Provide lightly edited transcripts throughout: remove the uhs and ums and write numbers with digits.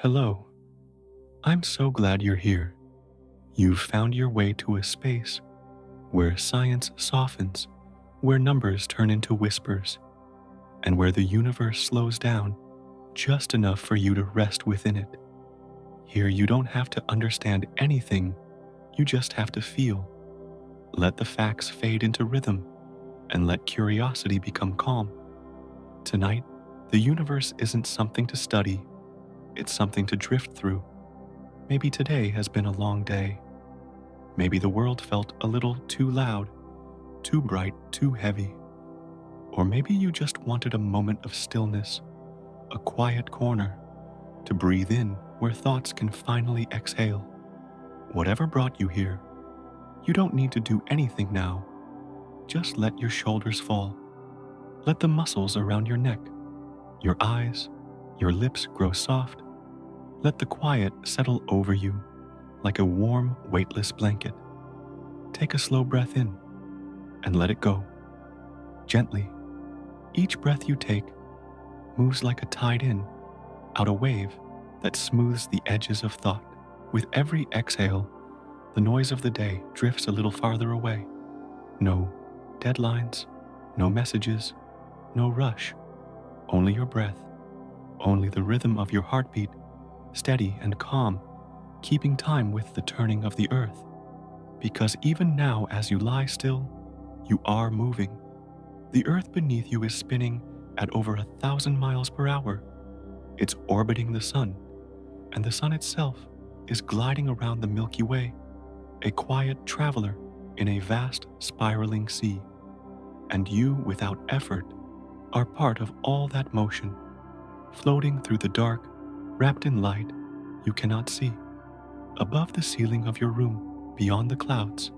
Hello, I'm so glad you're here. You've found your way to a space where science softens, where numbers turn into whispers, and where the universe slows down just enough for you to rest within it. Here, you don't have to understand anything, you just have to feel. Let the facts fade into rhythm, and let curiosity become calm. Tonight, the universe isn't something to study, it's something to drift through. Maybe today has been a long day. Maybe the world felt a little too loud, too bright, too heavy. Or maybe you just wanted a moment of stillness, a quiet corner, to breathe in where thoughts can finally exhale. Whatever brought you here, you don't need to do anything now. Just let your shoulders fall. Let the muscles around your neck, your eyes, your lips grow soft. Let the quiet settle over you like a warm, weightless blanket. Take a slow breath in and let it go, gently. Each breath you take moves like a tide in, out a wave that smooths the edges of thought. With every exhale, the noise of the day drifts a little farther away. No deadlines, no messages, no rush, only your breath, only the rhythm of your heartbeat, steady and calm, keeping time with the turning of the earth. Because even now, as you lie still, you are moving. The earth beneath you is spinning at over 1,000 miles per hour. It's orbiting the sun, and the sun itself is gliding around the Milky Way, a quiet traveler in a vast spiraling sea. And you, without effort, are part of all that motion, floating through the dark, wrapped in light you cannot see. Above the ceiling of your room, beyond the clouds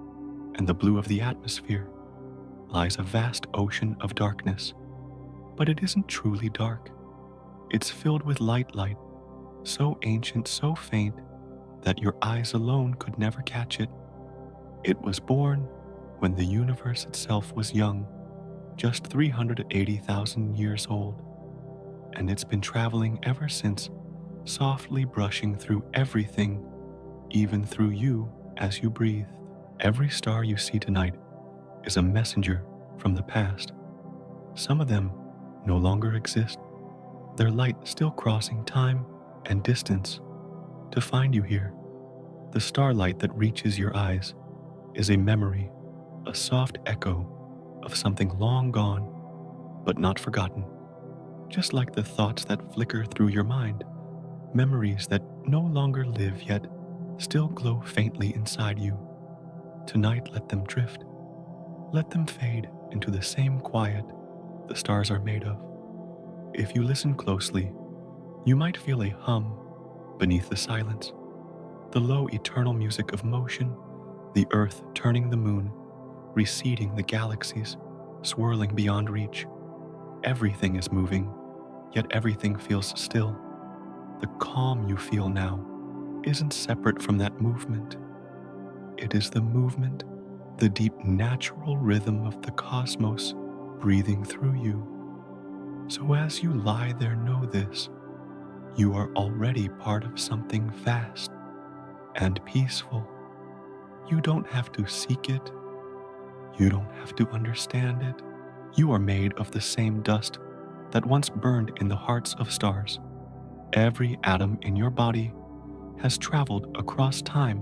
and the blue of the atmosphere, lies a vast ocean of darkness. But it isn't truly dark. It's filled with light, so ancient, so faint, that your eyes alone could never catch it. It was born when the universe itself was young, just 380,000 years old, and it's been traveling ever since, softly brushing through everything, even through you as you breathe. Every star you see tonight is a messenger from the past. Some of them no longer exist, their light still crossing time and distance to find you here. The starlight that reaches your eyes is a memory, a soft echo of something long gone, but not forgotten. Just like the thoughts that flicker through your mind, memories that no longer live yet still glow faintly inside you. Tonight, let them drift. Let them fade into the same quiet the stars are made of. If you listen closely, you might feel a hum beneath the silence, the low eternal music of motion, the earth turning the moon, receding the galaxies, swirling beyond reach. Everything is moving, yet everything feels still. The calm you feel now isn't separate from that movement. It is the movement, the deep natural rhythm of the cosmos breathing through you. So as you lie there, know this: you are already part of something vast and peaceful. You don't have to seek it. You don't have to understand it. You are made of the same dust that once burned in the hearts of stars. Every atom in your body has traveled across time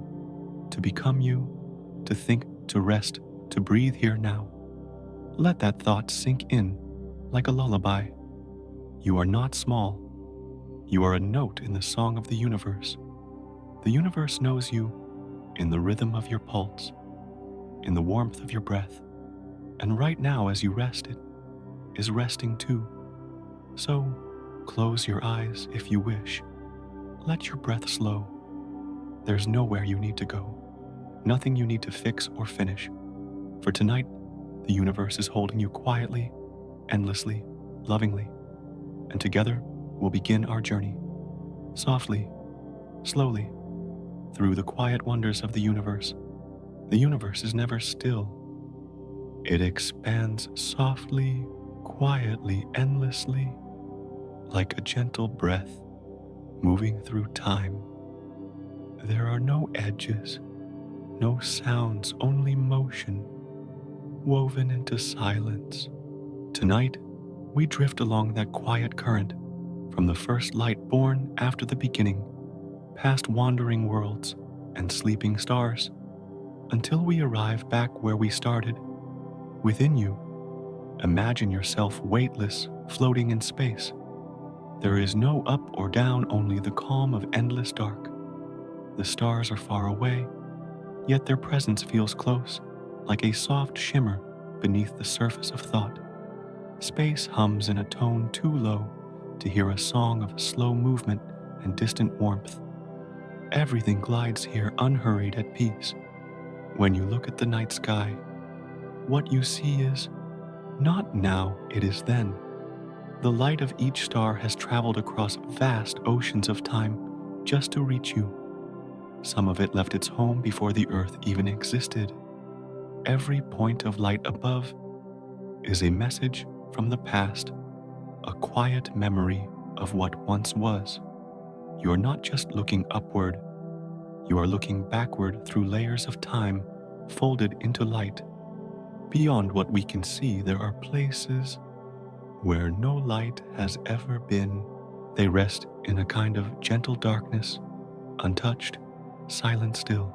to become you, to think, to rest, to breathe here now. Let that thought sink in like a lullaby. You are not small. You are a note in the song of the universe. The universe knows you in the rhythm of your pulse, in the warmth of your breath, and right now as you rest, it is resting too. So close your eyes if you wish. Let your breath slow. There's nowhere you need to go, nothing you need to fix or finish. For tonight, the universe is holding you quietly, endlessly, lovingly, and together we'll begin our journey, softly, slowly, through the quiet wonders of the universe. The universe is never still. It expands softly, quietly, endlessly, like a gentle breath, moving through time. There are no edges, no sounds, only motion, woven into silence. Tonight, we drift along that quiet current, from the first light born after the beginning, past wandering worlds and sleeping stars, until we arrive back where we started. Within you, imagine yourself weightless, floating in space. There is no up or down, only the calm of endless dark. The stars are far away, yet their presence feels close, like a soft shimmer beneath the surface of thought. Space hums in a tone too low to hear a song of slow movement and distant warmth. Everything glides here unhurried at peace. When you look at the night sky, what you see is not now, it is then. The light of each star has traveled across vast oceans of time just to reach you. Some of it left its home before the Earth even existed. Every point of light above is a message from the past, a quiet memory of what once was. You are not just looking upward, you are looking backward through layers of time folded into light. Beyond what we can see, there are places where no light has ever been. They rest in a kind of gentle darkness, untouched, silent still.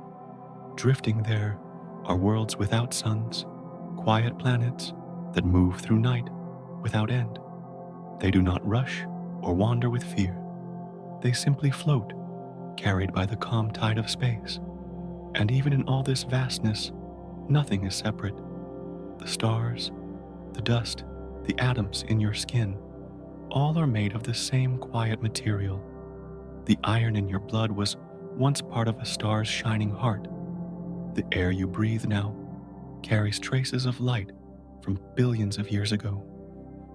Drifting there are worlds without suns, quiet planets that move through night without end. They do not rush or wander with fear. They simply float, carried by the calm tide of space. And even in all this vastness, nothing is separate. The stars, the dust, the atoms in your skin, all are made of the same quiet material. The iron in your blood was once part of a star's shining heart. The air you breathe now carries traces of light from billions of years ago.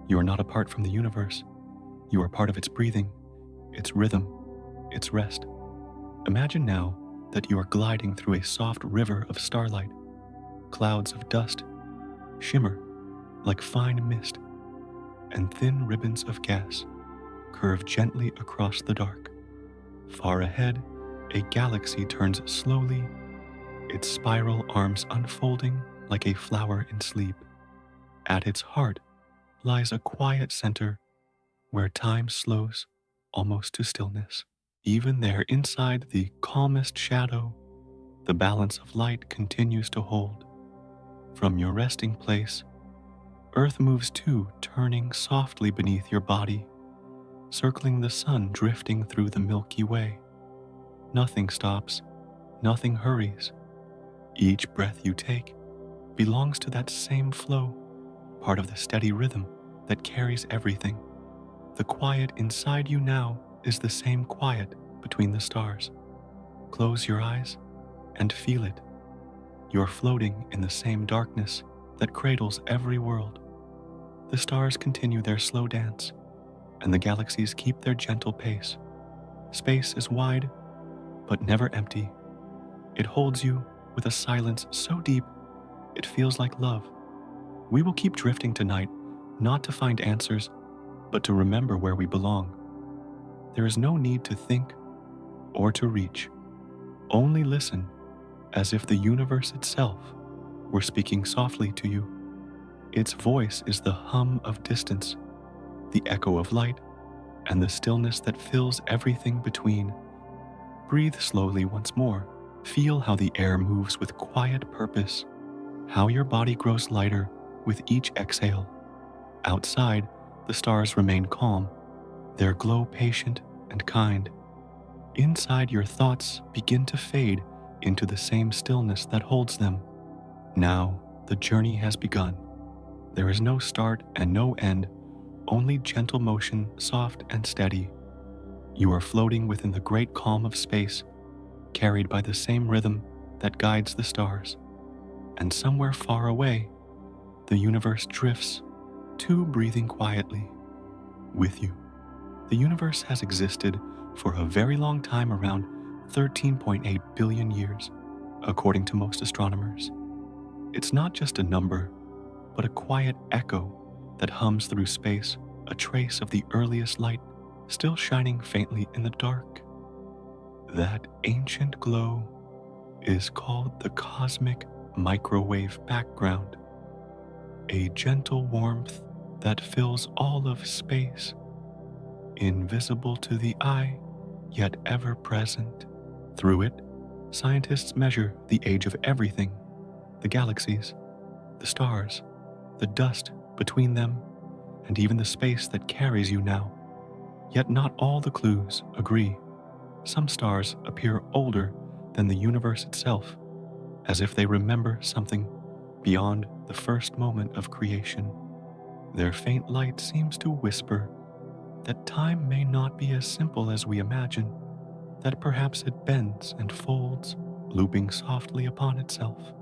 You are not apart from the universe. You are part of its breathing, its rhythm, its rest. Imagine now that you are gliding through a soft river of starlight. Clouds of dust shimmer like fine mist, and thin ribbons of gas curve gently across the dark. Far ahead, a galaxy turns slowly, its spiral arms unfolding like a flower in sleep. At its heart lies a quiet center where time slows almost to stillness. Even there, inside the calmest shadow, the balance of light continues to hold. From your resting place, Earth moves too, turning softly beneath your body, circling the sun drifting through the Milky Way. Nothing stops, nothing hurries. Each breath you take belongs to that same flow, part of the steady rhythm that carries everything. The quiet inside you now is the same quiet between the stars. Close your eyes and feel it. You're floating in the same darkness that cradles every world. The stars continue their slow dance, and the galaxies keep their gentle pace. Space is wide, but never empty. It holds you with a silence so deep, it feels like love. We will keep drifting tonight, not to find answers, but to remember where we belong. There is no need to think or to reach. Only listen, as if the universe itself were speaking softly to you. Its voice is the hum of distance, the echo of light, and the stillness that fills everything between. Breathe slowly once more. Feel how the air moves with quiet purpose, how your body grows lighter with each exhale. Outside, the stars remain calm, their glow patient and kind. Inside, your thoughts begin to fade into the same stillness that holds them. Now, the journey has begun. There is no start and no end, only gentle motion, soft and steady. You are floating within the great calm of space, carried by the same rhythm that guides the stars. And somewhere far away, the universe drifts, too, breathing quietly with you. The universe has existed for a very long time, around 13.8 billion years, according to most astronomers. It's not just a number, but a quiet echo that hums through space, a trace of the earliest light still shining faintly in the dark. That ancient glow is called the cosmic microwave background, a gentle warmth that fills all of space, invisible to the eye, yet ever present. Through it, scientists measure the age of everything: the galaxies, the stars, the dust between them, and even the space that carries you now. Yet not all the clues agree. Some stars appear older than the universe itself, as if they remember something beyond the first moment of creation. Their faint light seems to whisper that time may not be as simple as we imagine, that perhaps it bends and folds, looping softly upon itself.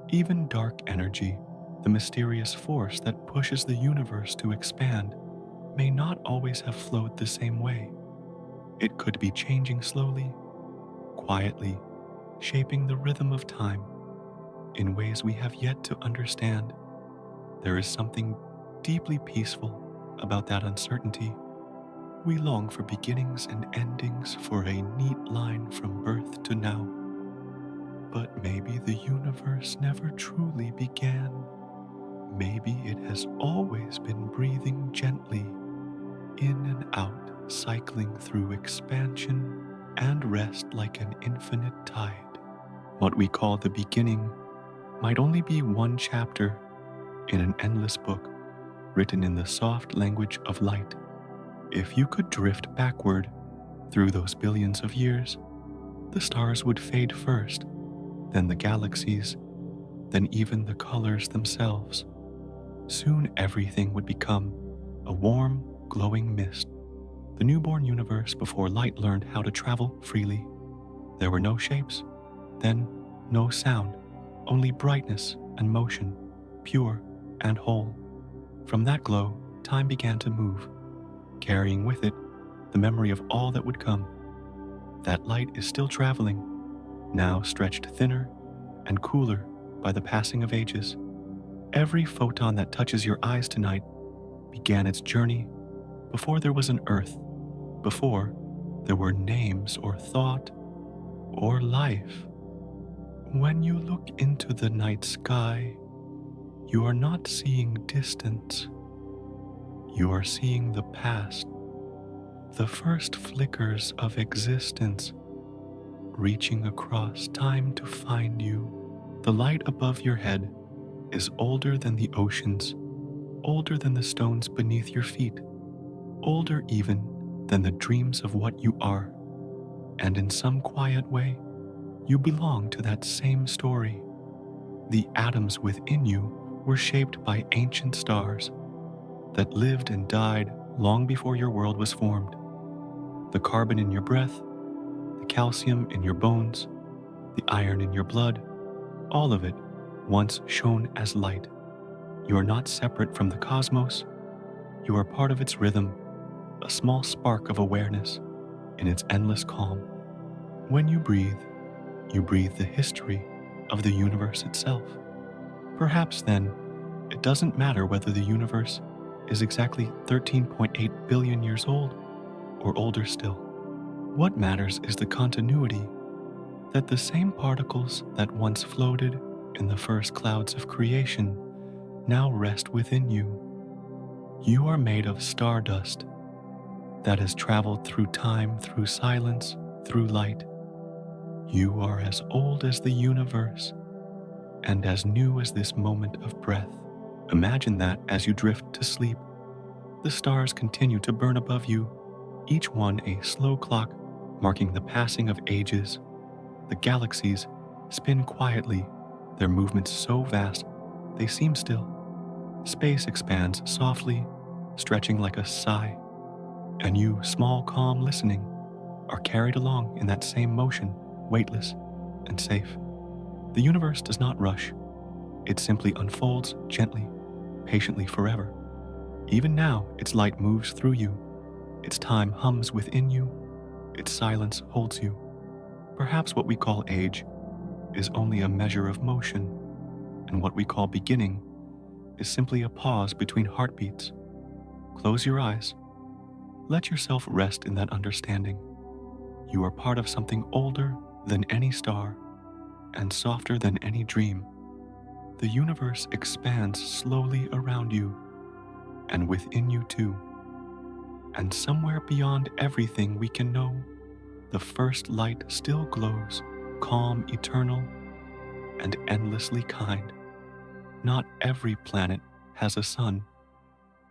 Even dark energy, the mysterious force that pushes the universe to expand, may not always have flowed the same way. It could be changing slowly, quietly, shaping the rhythm of time in ways we have yet to understand. There is something deeply peaceful about that uncertainty. We long for beginnings and endings, for a neat line from birth to now. But maybe the universe never truly began. Maybe it has always been breathing gently, in and out, cycling through expansion and rest like an infinite tide. What we call the beginning might only be one chapter in an endless book written in the soft language of light. If you could drift backward through those billions of years, the stars would fade first, then the galaxies, then even the colors themselves. Soon everything would become a warm, glowing mist, the newborn universe before light learned how to travel freely. There were no shapes, then no sound, only brightness and motion, pure and whole. From that glow, time began to move, carrying with it the memory of all that would come. That light is still traveling, now stretched thinner and cooler by the passing of ages. Every photon that touches your eyes tonight began its journey before there was an earth, before there were names or thought or life. When you look into the night sky, you are not seeing distance. You are seeing the past, the first flickers of existence, reaching across time to find you. The light above your head is older than the oceans, older than the stones beneath your feet, older even than the dreams of what you are. And in some quiet way, you belong to that same story. The atoms within you were shaped by ancient stars that lived and died long before your world was formed. The carbon in your breath, the calcium in your bones, the iron in your blood, all of it once shone as light. You are not separate from the cosmos. You are part of its rhythm, a small spark of awareness in its endless calm. When you breathe the history of the universe itself. Perhaps then, it doesn't matter whether the universe is exactly 13.8 billion years old or older still. What matters is the continuity, that the same particles that once floated in the first clouds of creation now rest within you. You are made of stardust that has traveled through time, through silence, through light. You are as old as the universe and as new as this moment of breath. Imagine that as you drift to sleep, the stars continue to burn above you, each one a slow clock marking the passing of ages. The galaxies spin quietly, their movements so vast they seem still. Space expands softly, stretching like a sigh, and you, small, calm, listening, are carried along in that same motion, weightless and safe. The universe does not rush. It simply unfolds gently, patiently forever. Even now, its light moves through you. Its time hums within you. Its silence holds you. Perhaps what we call age is only a measure of motion, and what we call beginning is simply a pause between heartbeats. Close your eyes Let yourself rest in that understanding. You are part of something older than any star and softer than any dream. The universe expands slowly around you and within you too. And somewhere beyond everything we can know, the first light still glows, calm, eternal, and endlessly kind. Not every planet has a sun.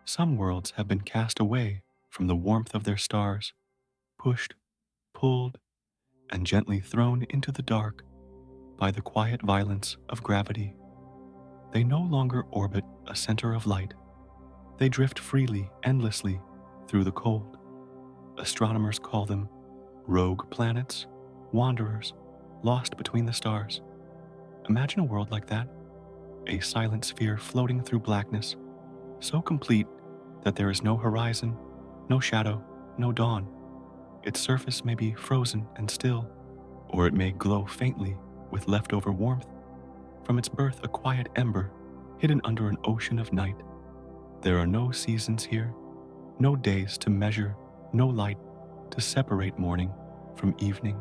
Some worlds have been cast away from the warmth of their stars, pushed, pulled, and gently thrown into the dark by the quiet violence of gravity. They no longer orbit a center of light. They drift freely, endlessly, through the cold. Astronomers call them rogue planets, wanderers, lost between the stars. Imagine a world like that, a silent sphere floating through blackness, so complete that there is no horizon, no shadow, no dawn. Its surface may be frozen and still, or it may glow faintly with leftover warmth. From its birth, a quiet ember hidden under an ocean of night. There are no seasons here, no days to measure, no light to separate morning from evening,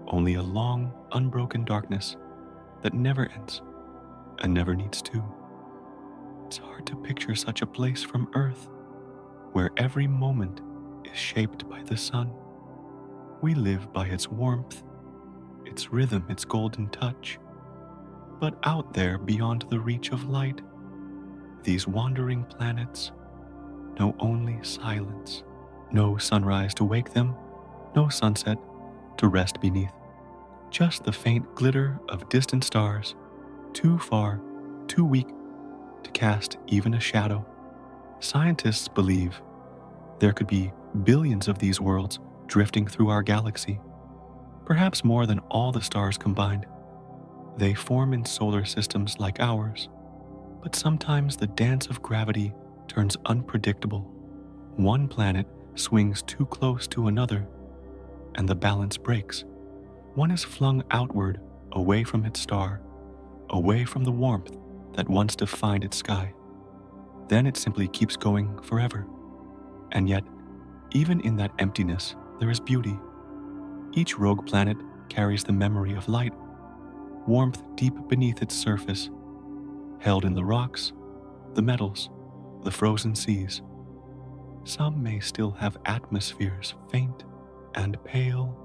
only a long, unbroken darkness that never ends and never needs to. It's hard to picture such a place from Earth, where every moment is shaped by the sun. We live by its warmth, its rhythm, its golden touch. But out there, beyond the reach of light, these wandering planets know only silence. No sunrise to wake them, no sunset to rest beneath. Just the faint glitter of distant stars, too far, too weak to cast even a shadow. Scientists believe there could be billions of these worlds drifting through our galaxy, perhaps more than all the stars combined. They form in solar systems like ours, but sometimes the dance of gravity turns unpredictable. One planet swings too close to another, and the balance breaks. One is flung outward, away from its star, away from the warmth that once defined its sky. Then it simply keeps going forever. And yet, even in that emptiness, there is beauty. Each rogue planet carries the memory of light, warmth deep beneath its surface, held in the rocks, the metals, the frozen seas. Some may still have atmospheres faint and pale,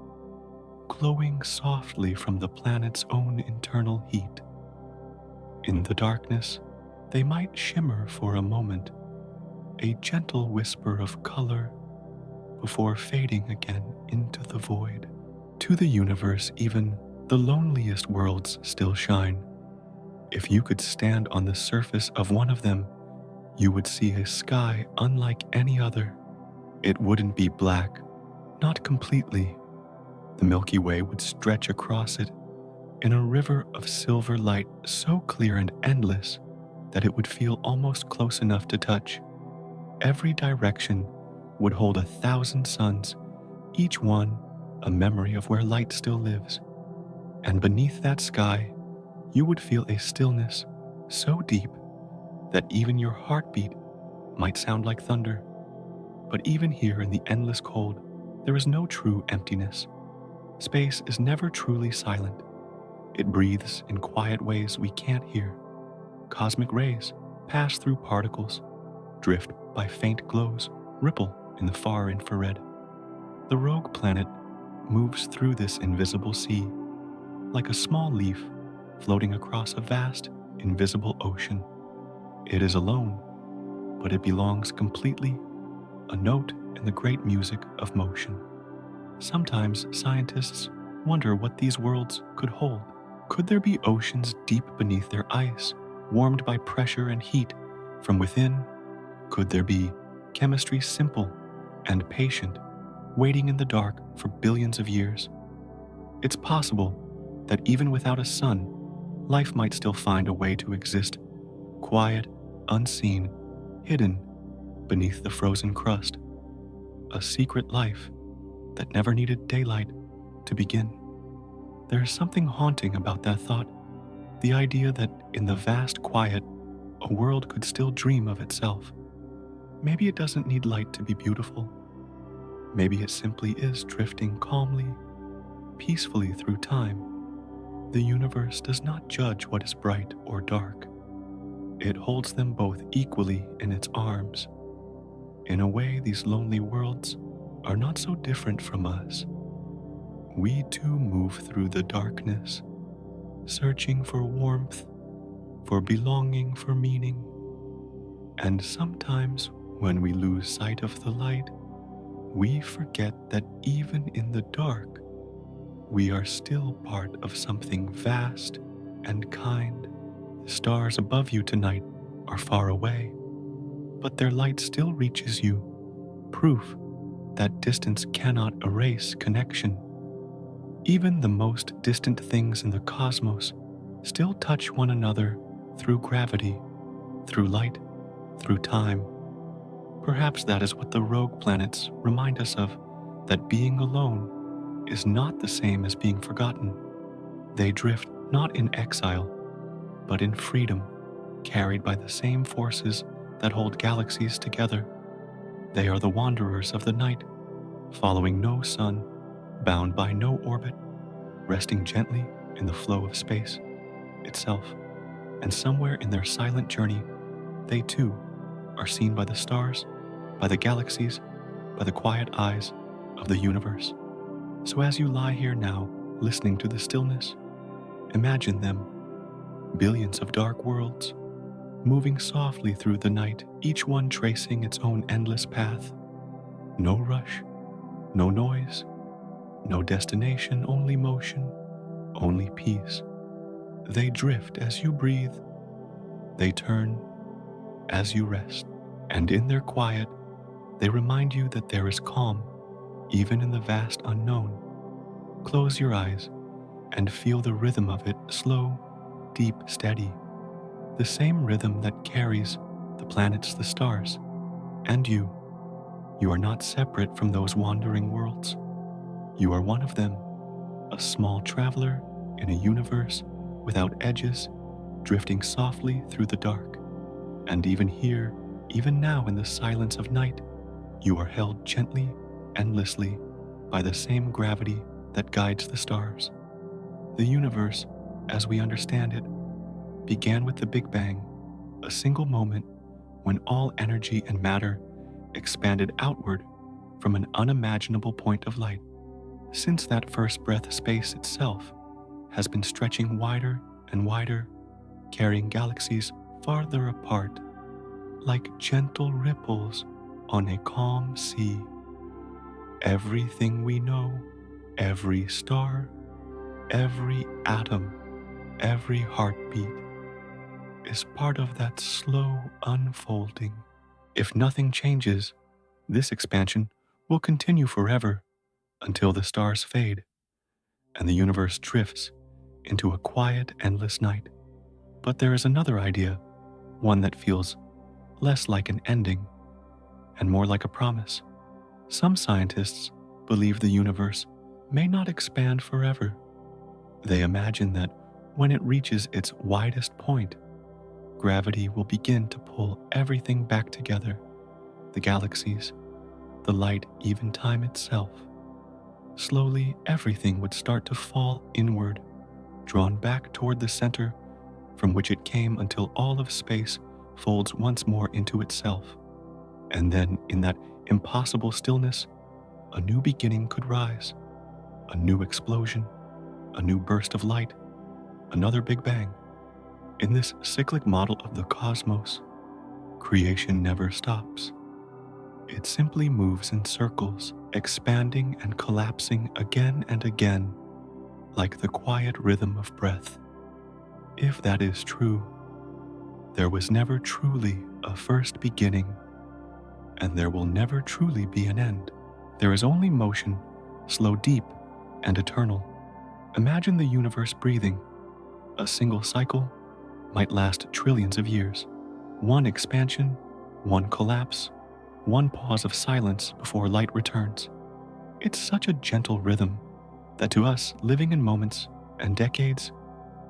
glowing softly from the planet's own internal heat. In the darkness, they might shimmer for a moment, a gentle whisper of color before fading again into the void. To the universe, even the loneliest worlds still shine. If you could stand on the surface of one of them, you would see a sky unlike any other. It wouldn't be black, not completely. The Milky Way would stretch across it in a river of silver light so clear and endless that it would feel almost close enough to touch. Every direction would hold 1,000 suns, each one a memory of where light still lives. And beneath that sky, you would feel a stillness so deep that even your heartbeat might sound like thunder. But even here in the endless cold, there is no true emptiness. Space is never truly silent. It breathes in quiet ways we can't hear. Cosmic rays pass through particles, drift by faint glows, ripple in the far infrared. The rogue planet moves through this invisible sea, like a small leaf floating across a vast, invisible ocean. It is alone, but it belongs completely, a note in the great music of motion. Sometimes scientists wonder what these worlds could hold. Could there be oceans deep beneath their ice, warmed by pressure and heat from within? Could there be chemistry simple and patient, waiting in the dark for billions of years? It's possible that even without a sun, life might still find a way to exist, quiet, unseen, hidden beneath the frozen crust. A secret life that never needed daylight to begin. There is something haunting about that thought, the idea that in the vast quiet, a world could still dream of itself. Maybe it doesn't need light to be beautiful. Maybe it simply is drifting calmly, peacefully through time. The universe does not judge what is bright or dark. It holds them both equally in its arms. In a way, these lonely worlds are not so different from us. We too move through the darkness, searching for warmth, for belonging, for meaning. And sometimes, when we lose sight of the light, we forget that even in the dark, we are still part of something vast and kind. The stars above you tonight are far away, but their light still reaches you, proof that distance cannot erase connection. Even the most distant things in the cosmos still touch one another through gravity, through light, through time. Perhaps that is what the rogue planets remind us of, that being alone is not the same as being forgotten. They drift not in exile, but in freedom, carried by the same forces that hold galaxies together. They are the wanderers of the night, following no sun, bound by no orbit, resting gently in the flow of space itself. And somewhere in their silent journey, they too are seen by the stars, by the galaxies, by the quiet eyes of the universe. So as you lie here now, listening to the stillness, imagine them, billions of dark worlds, moving softly through the night, each one tracing its own endless path. No rush, no noise, no destination, only motion, only peace. They drift as you breathe, they turn as you rest, and in their quiet, they remind you that there is calm, even in the vast unknown. Close your eyes and feel the rhythm of it, slow, deep, steady. The same rhythm that carries the planets, the stars, and you. You are not separate from those wandering worlds. You are one of them, a small traveler in a universe without edges, drifting softly through the dark. And even here, even now in the silence of night, you are held gently, endlessly, by the same gravity that guides the stars. The universe, as we understand it, began with the Big Bang, a single moment when all energy and matter expanded outward from an unimaginable point of light. Since that first breath, space itself has been stretching wider and wider, carrying galaxies farther apart, like gentle ripples on a calm sea. Everything we know, every star, every atom, every heartbeat is part of that slow unfolding. If nothing changes, this expansion will continue forever until the stars fade and the universe drifts into a quiet, endless night. But there is another idea, one that feels less like an ending and more like a promise. Some scientists believe the universe may not expand forever. They imagine that when it reaches its widest point, gravity will begin to pull everything back together, the galaxies, the light, even time itself. Slowly, everything would start to fall inward, drawn back toward the center from which it came, until all of space folds once more into itself. And then, in that impossible stillness, a new beginning could rise, a new explosion, a new burst of light, another Big Bang. In this cyclic model of the cosmos, creation never stops. It simply moves in circles, expanding and collapsing again and again, like the quiet rhythm of breath. If that is true, there was never truly a first beginning, and there will never truly be an end. There is only motion, slow, deep, and eternal. Imagine the universe breathing. A single cycle might last trillions of years. One expansion, one collapse, one pause of silence before light returns. It's such a gentle rhythm that to us, living in moments and decades,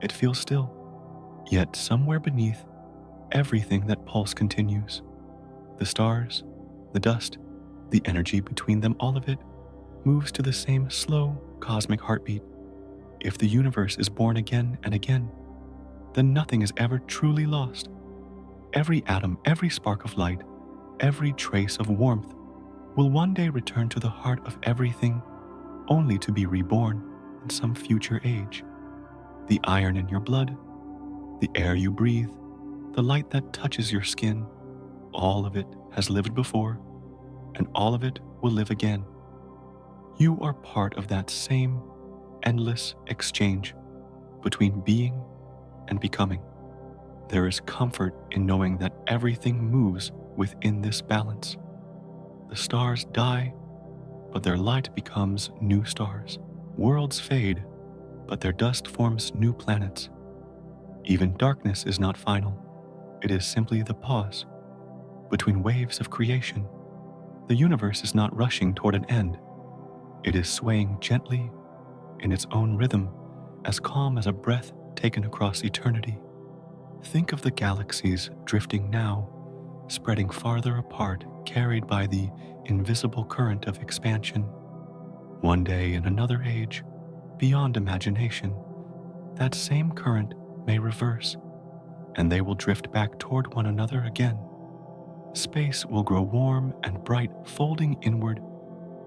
it feels still. Yet somewhere beneath everything, that pulse continues. The stars, the dust, The energy between them, all of it, moves to the same slow cosmic heartbeat. If the universe is born again and again, then nothing is ever truly lost. Every atom, every spark of light, every trace of warmth will one day return to the heart of everything, only to be reborn in some future age. The iron in your blood, the air you breathe, the light that touches your skin, all of it has lived before, and all of it will live again. You are part of that same endless exchange between being and becoming. There is comfort in knowing that everything moves within this balance. The stars die, but their light becomes new stars. Worlds fade, but their dust forms new planets. Even darkness is not final. It is simply the pause between waves of creation. The universe is not rushing toward an end. It is swaying gently in its own rhythm, as calm as a breath taken across eternity. Think of the galaxies drifting now, spreading farther apart, carried by the invisible current of expansion. One day in another age, beyond imagination, that same current may reverse, and they will drift back toward one another again. Space will grow warm and bright, folding inward,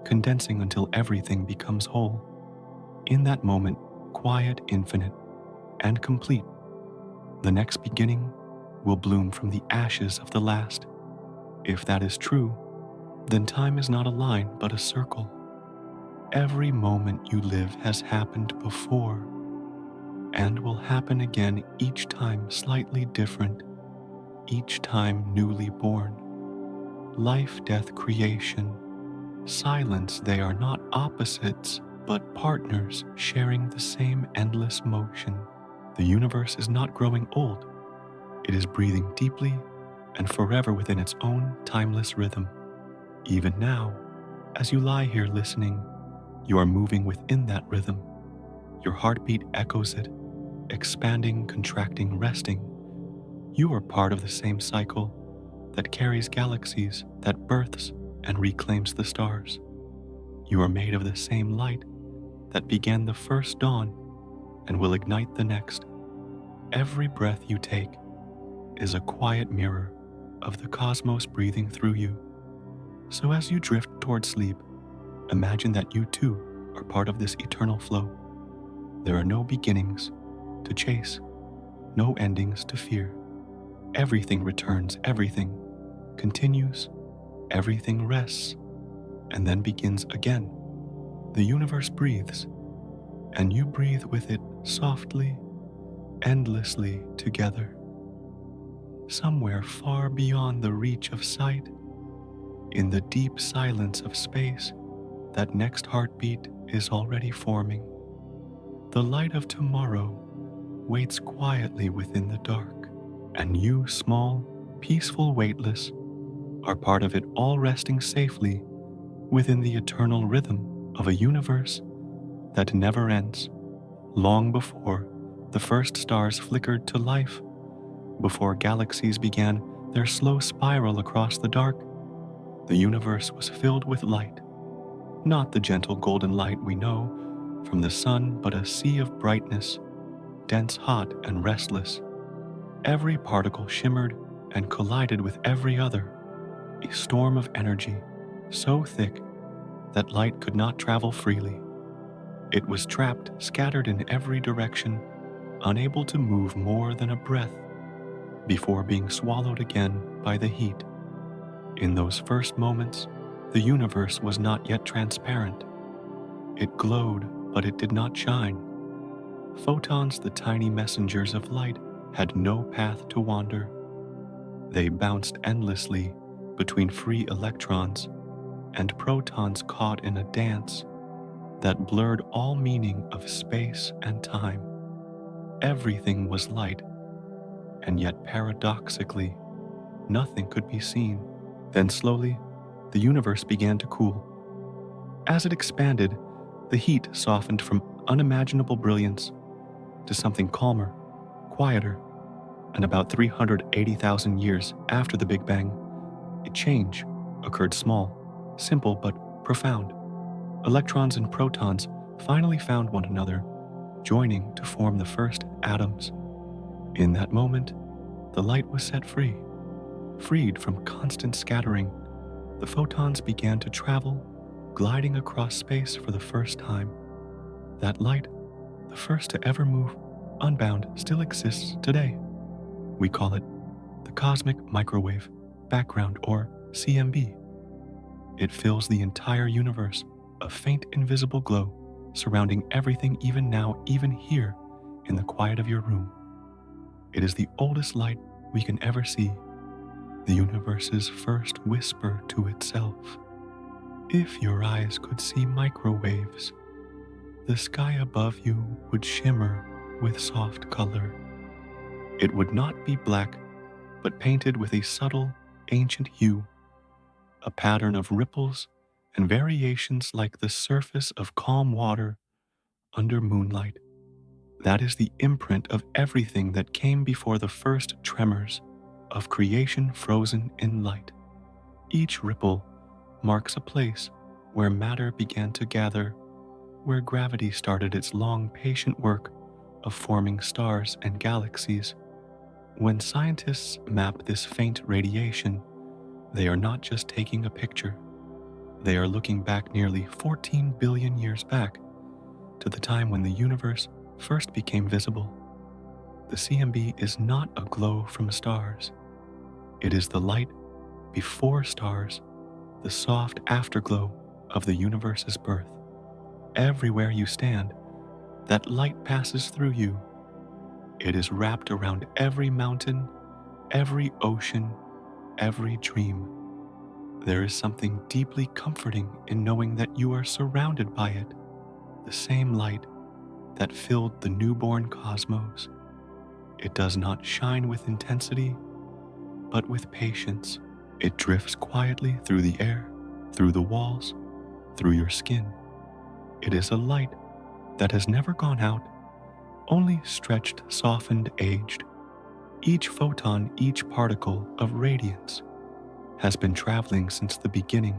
condensing until everything becomes whole. In that moment, quiet, infinite, and complete, the next beginning will bloom from the ashes of the last. If that is true, then time is not a line but a circle. Every moment you live has happened before and will happen again, each time slightly different, each time newly born. Life, death, creation, silence, they are not opposites but partners sharing the same endless motion. The universe is not growing old. It is breathing deeply and forever within its own timeless rhythm. Even now, as you lie here listening, you are moving within that rhythm. Your heartbeat echoes it, expanding, contracting, resting. You are part of the same cycle that carries galaxies, that births and reclaims the stars. You are made of the same light that began the first dawn and will ignite the next. Every breath you take is a quiet mirror of the cosmos breathing through you. So as you drift toward sleep, imagine that you too are part of this eternal flow. There are no beginnings to chase, no endings to fear. Everything returns, everything continues, everything rests, and then begins again. The universe breathes, and you breathe with it softly, endlessly together. Somewhere far beyond the reach of sight, in the deep silence of space, that next heartbeat is already forming. The light of tomorrow waits quietly within the dark, and you, small, peaceful, weightless, are part of it, all resting safely within the eternal rhythm of a universe that never ends. Long before the first stars flickered to life, before galaxies began their slow spiral across the dark, the universe was filled with light. Not the gentle golden light we know from the sun, but a sea of brightness, dense, hot, and restless. Every particle shimmered and collided with every other, a storm of energy so thick that light could not travel freely. It was trapped, scattered in every direction, unable to move more than a breath before being swallowed again by the heat. In those first moments, the universe was not yet transparent. It glowed, but it did not shine. Photons, the tiny messengers of light, had no path to wander. They bounced endlessly between free electrons and protons, caught in a dance that blurred all meaning of space and time. Everything was light, and yet paradoxically, nothing could be seen. Then slowly, the universe began to cool. As it expanded, the heat softened from unimaginable brilliance to something calmer, quieter, and about 380,000 years after the Big Bang, a change occurred, small, simple but profound. Electrons and protons finally found one another, joining to form the first atoms. In that moment, the light was set free. Freed from constant scattering, the photons began to travel, gliding across space for the first time. That light, the first to ever move unbound, still exists today. We call it the cosmic microwave background, or CMB. It fills the entire universe, a faint invisible glow surrounding everything, even now, even here in the quiet of your room. It is the oldest light we can ever see, the universe's first whisper to itself. If your eyes could see microwaves, the sky above you would shimmer with soft color. It would not be black, but painted with a subtle, ancient hue, a pattern of ripples and variations like the surface of calm water under moonlight. That is the imprint of everything that came before the first tremors of creation frozen in light. Each ripple marks a place where matter began to gather, where gravity started its long, patient work of forming stars and galaxies. When scientists map this faint radiation, they are not just taking a picture. They are looking back nearly 14 billion years back to the time when the universe first became visible. The CMB is not a glow from stars. It is the light before stars, the soft afterglow of the universe's birth. Everywhere you stand, that light passes through you. It is wrapped around every mountain, every ocean, every dream. There is something deeply comforting in knowing that you are surrounded by it, the same light that filled the newborn cosmos. It does not shine with intensity, but with patience. It drifts quietly through the air, through the walls, through your skin. It is a light that has never gone out, only stretched, softened, aged. Each photon, each particle of radiance has been traveling since the beginning,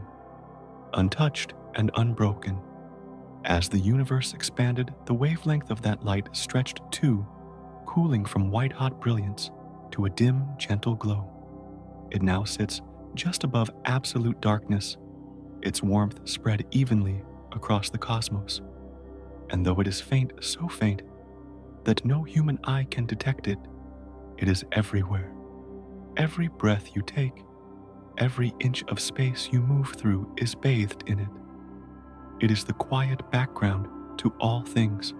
untouched and unbroken. As the universe expanded, the wavelength of that light stretched too, cooling from white-hot brilliance to a dim, gentle glow. It now sits just above absolute darkness, its warmth spread evenly across the cosmos. And though it is faint, so faint that no human eye can detect it, it is everywhere. Every breath you take, every inch of space you move through is bathed in it. It is the quiet background to all things.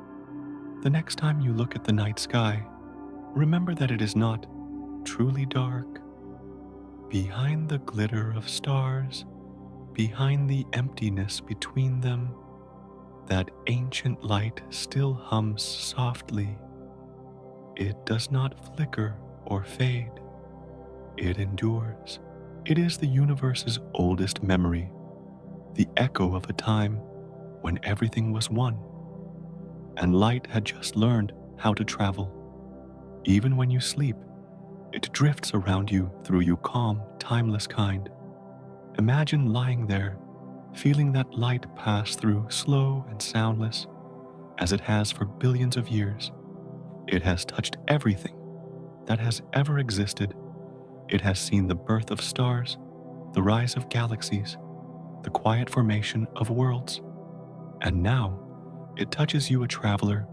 The next time you look at the night sky, remember that it is not truly dark. Behind the glitter of stars, behind the emptiness between them, that ancient light still hums softly. It does not flicker or fade. It endures. It is the universe's oldest memory, the echo of a time when everything was one, and light had just learned how to travel. Even when you sleep, it drifts around you through you calm, timeless kind. Imagine lying there, feeling that light pass through slow and soundless, as it has for billions of years. It has touched everything that has ever existed. It has seen the birth of stars, the rise of galaxies, the quiet formation of worlds. And now, it touches you, a traveler,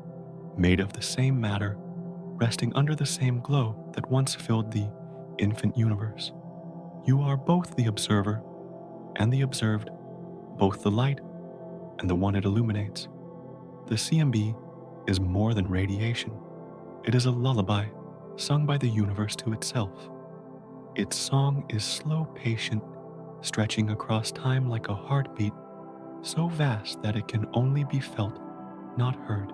made of the same matter, resting under the same glow that once filled the infant universe. You are both the observer and the observed, both the light and the one it illuminates. The CMB is more than radiation. It is a lullaby sung by the universe to itself. Its song is slow, patient, stretching across time like a heartbeat, so vast that it can only be felt, not heard.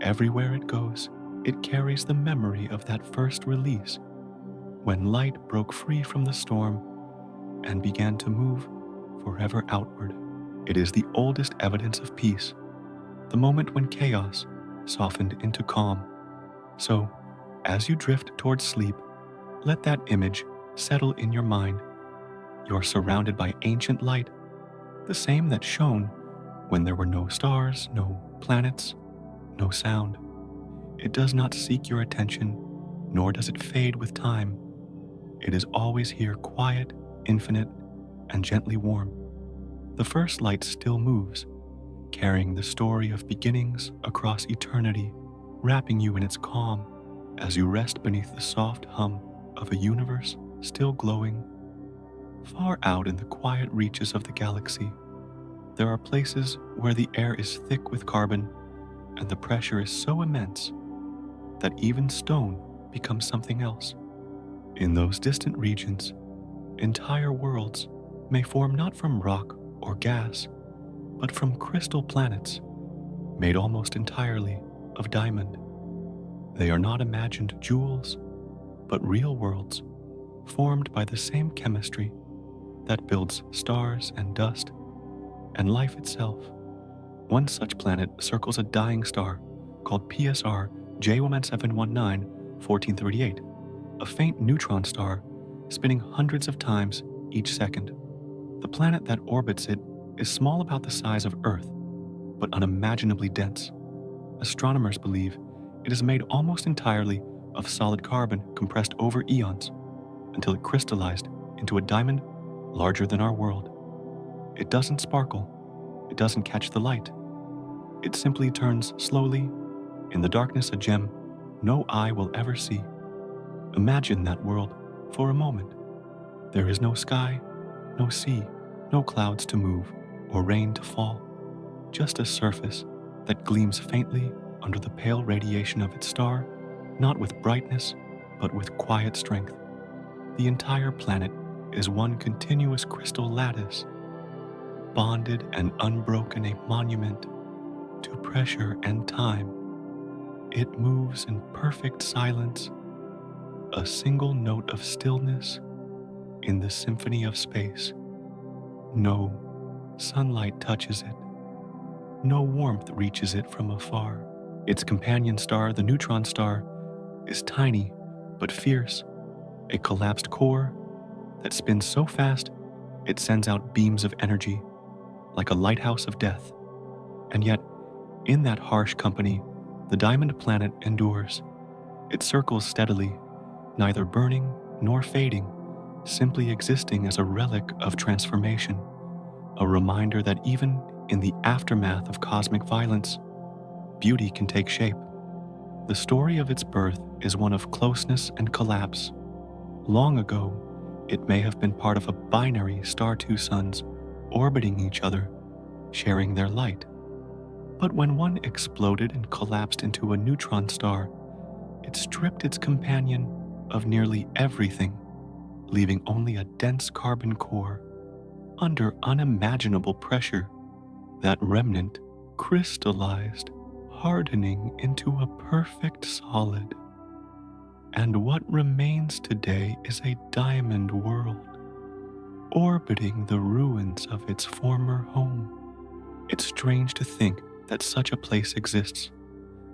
Everywhere it goes, it carries the memory of that first release, when light broke free from the storm and began to move forever outward. It is the oldest evidence of peace, the moment when chaos softened into calm. So, as you drift towards sleep, let that image settle in your mind. You're surrounded by ancient light, the same that shone when there were no stars, no planets, no sound. It does not seek your attention, nor does it fade with time. It is always here, quiet, infinite, and gently warm. The first light still moves, carrying the story of beginnings across eternity, wrapping you in its calm as you rest beneath the soft hum of a universe still glowing. Far out in the quiet reaches of the galaxy, there are places where the air is thick with carbon and the pressure is so immense that even stone becomes something else. In those distant regions, entire worlds may form not from rock or gas, but from crystal planets made almost entirely of diamond. They are not imagined jewels, but real worlds formed by the same chemistry that builds stars and dust and life itself. One such planet circles a dying star called PSR J1719 1438, a faint neutron star spinning hundreds of times each second. The planet that orbits it is small, about the size of Earth, but unimaginably dense. Astronomers believe it is made almost entirely of solid carbon compressed over eons until it crystallized into a diamond larger than our world. It doesn't sparkle. It doesn't catch the light. It simply turns slowly, in the darkness, a gem no eye will ever see. Imagine that world for a moment. There is no sky, no sea, no clouds to move or rain to fall, just a surface that gleams faintly under the pale radiation of its star, not with brightness, but with quiet strength. The entire planet is one continuous crystal lattice, bonded and unbroken, a monument to pressure and time. It moves in perfect silence, a single note of stillness in the symphony of space. No sunlight touches it. No warmth reaches it from afar. Its companion star, the neutron star, is tiny but fierce, a collapsed core that spins so fast it sends out beams of energy like a lighthouse of death. And yet, in that harsh company, the diamond planet endures. It circles steadily, neither burning nor fading, simply existing as a relic of transformation, a reminder that even in the aftermath of cosmic violence, beauty can take shape. The story of its birth is one of closeness and collapse. Long ago, it may have been part of a binary star-two suns orbiting each other, sharing their light. But when one exploded and collapsed into a neutron star, it stripped its companion of nearly everything, leaving only a dense carbon core. Under unimaginable pressure, that remnant crystallized, hardening into a perfect solid. And what remains today is a diamond world, orbiting the ruins of its former home. It's strange to think that such a place exists,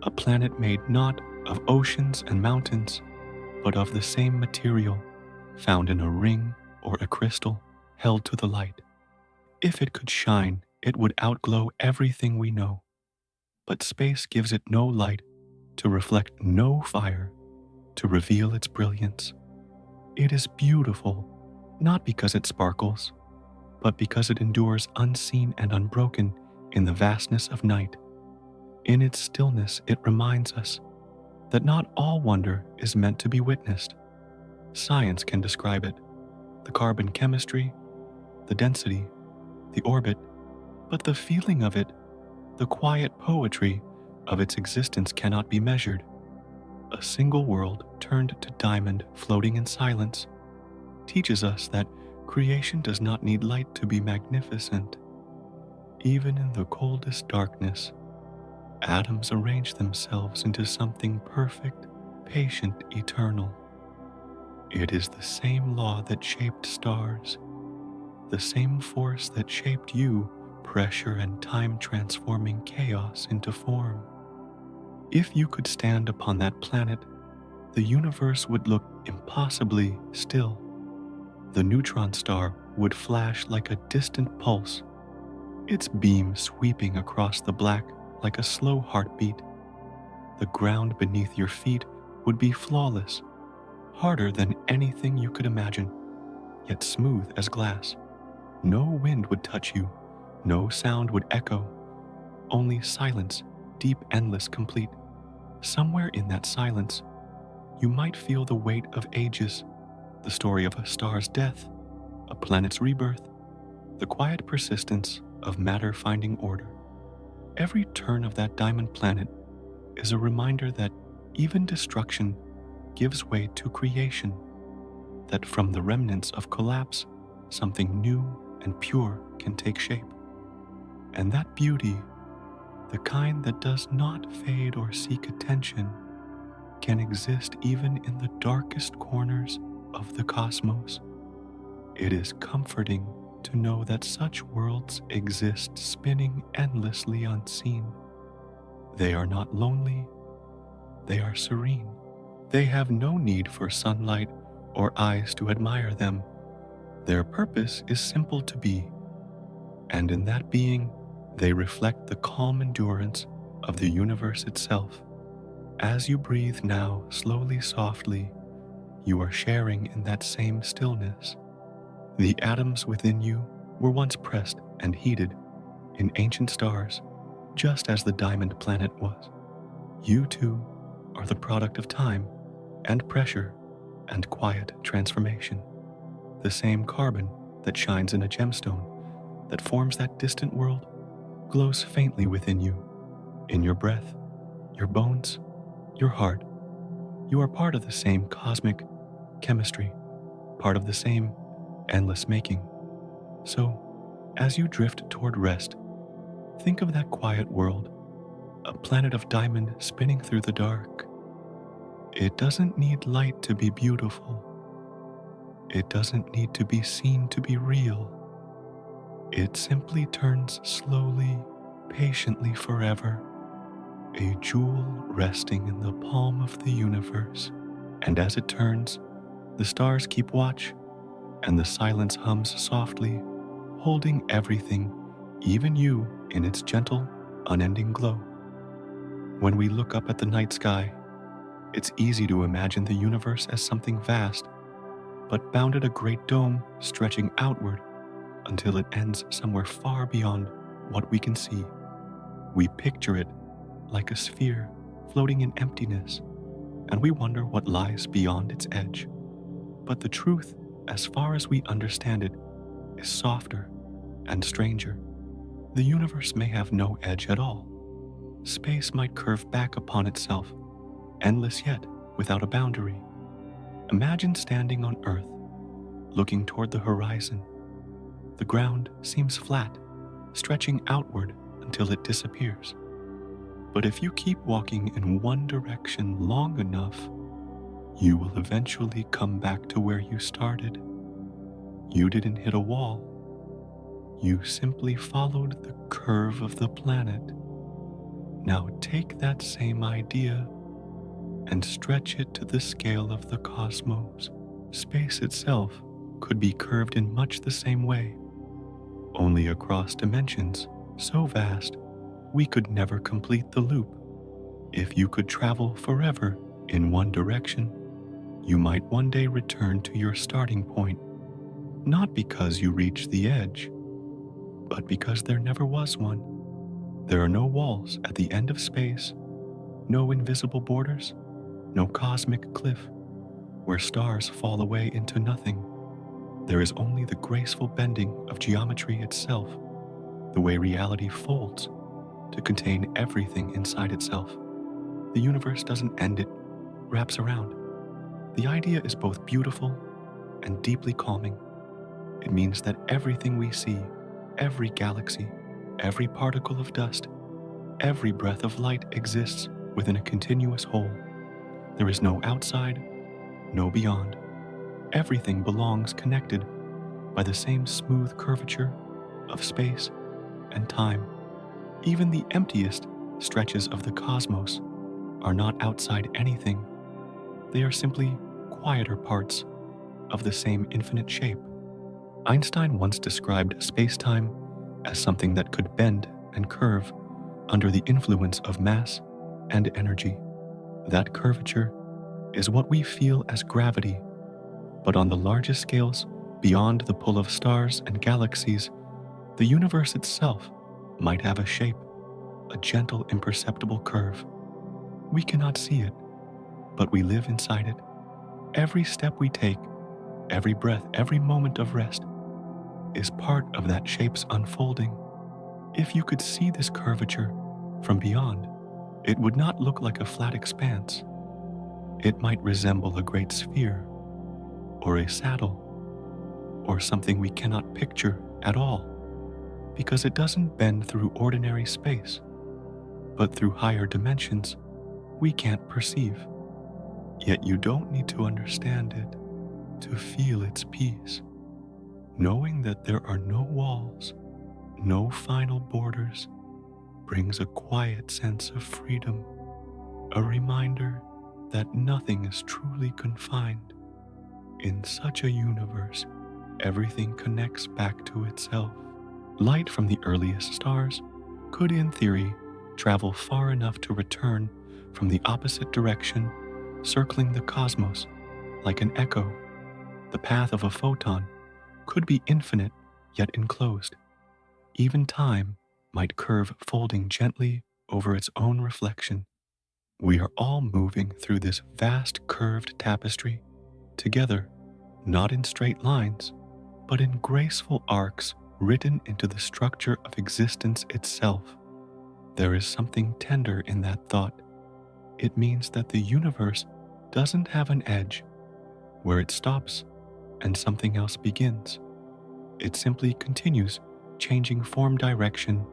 a planet made not of oceans and mountains, but of the same material found in a ring or a crystal held to the light. If it could shine, it would outglow everything we know. But space gives it no light, to reflect no fire, to reveal its brilliance. It is beautiful, not because it sparkles, but because it endures unseen and unbroken in the vastness of night. In its stillness, it reminds us that not all wonder is meant to be witnessed. Science can describe it, the carbon chemistry, the density, the orbit, but the feeling of it, the quiet poetry of its existence cannot be measured. A single world turned to diamond, floating in silence, teaches us that creation does not need light to be magnificent. Even in the coldest darkness, atoms arrange themselves into something perfect, patient, eternal. It is the same law that shaped stars, the same force that shaped you, pressure and time transforming chaos into form. If you could stand upon that planet, the universe would look impossibly still. The neutron star would flash like a distant pulse, its beam sweeping across the black like a slow heartbeat. The ground beneath your feet would be flawless, harder than anything you could imagine, yet smooth as glass. No wind would touch you, no sound would echo, only silence, deep, endless, complete. Somewhere in that silence, you might feel the weight of ages, the story of a star's death, a planet's rebirth, the quiet persistence of matter finding order. Every turn of that diamond planet is a reminder that even destruction gives way to creation, that from the remnants of collapse, something new and pure can take shape. And that beauty, the kind that does not fade or seek attention, can exist even in the darkest corners of the cosmos. It is comforting to know that such worlds exist spinning endlessly unseen. They are not lonely, they are serene. They have no need for sunlight or eyes to admire them. Their purpose is simple to be, and in that being, they reflect the calm endurance of the universe itself. As you breathe now, slowly, softly, you are sharing in that same stillness. The atoms within you were once pressed and heated in ancient stars, just as the diamond planet was. You too are the product of time and pressure and quiet transformation. The same carbon that shines in a gemstone, that forms that distant world, glows faintly within you, in your breath, your bones, your heart. You are part of the same cosmic chemistry, part of the same endless making. So, as you drift toward rest, think of that quiet world, a planet of diamond spinning through the dark. It doesn't need light to be beautiful. It doesn't need to be seen to be real. It simply turns slowly, patiently forever, a jewel resting in the palm of the universe. And as it turns, the stars keep watch, and the silence hums softly, holding everything, even you, in its gentle, unending glow. When we look up at the night sky, it's easy to imagine the universe as something vast, but bounded a great dome stretching outward until it ends somewhere far beyond what we can see. We picture it like a sphere floating in emptiness, and we wonder what lies beyond its edge. But the truth, as far as we understand it, is softer and stranger. The universe may have no edge at all. Space might curve back upon itself, endless yet without a boundary. Imagine standing on Earth, looking toward the horizon. The ground seems flat, stretching outward until it disappears. But if you keep walking in one direction long enough, you will eventually come back to where you started. You didn't hit a wall. You simply followed the curve of the planet. Now take that same idea and stretch it to the scale of the cosmos. Space itself could be curved in much the same way, only across dimensions so vast we could never complete the loop. If you could travel forever in one direction, you might one day return to your starting point, not because you reached the edge, but because there never was one. There are no walls at the end of space, no invisible borders, no cosmic cliff where stars fall away into nothing. There is only the graceful bending of geometry itself, the way reality folds to contain everything inside itself. The universe doesn't end, it wraps around. The idea is both beautiful and deeply calming. It means that everything we see, every galaxy, every particle of dust, every breath of light exists within a continuous whole. There is no outside, no beyond. Everything belongs connected by the same smooth curvature of space and time. Even the emptiest stretches of the cosmos are not outside anything. They are simply quieter parts of the same infinite shape. Einstein once described space-time as something that could bend and curve under the influence of mass and energy. That curvature is what we feel as gravity, but on the largest scales, beyond the pull of stars and galaxies, the universe itself might have a shape, a gentle, imperceptible curve. We cannot see it, but we live inside it. Every step we take, every breath, every moment of rest is part of that shape's unfolding. If you could see this curvature from beyond, it would not look like a flat expanse. It might resemble a great sphere, or a saddle, or something we cannot picture at all, because it doesn't bend through ordinary space, but through higher dimensions we can't perceive. Yet you don't need to understand it to feel its peace. Knowing that there are no walls, no final borders, brings a quiet sense of freedom, a reminder that nothing is truly confined. In such a universe, everything connects back to itself. Light from the earliest stars could, in theory, travel far enough to return from the opposite direction, circling the cosmos like an echo. The path of a photon could be infinite yet enclosed. Even time might curve, folding gently over its own reflection. We are all moving through this vast curved tapestry together, not in straight lines, but in graceful arcs written into the structure of existence itself. There is something tender in that thought. It means that the universe doesn't have an edge where it stops and something else begins. It simply continues, changing form, direction,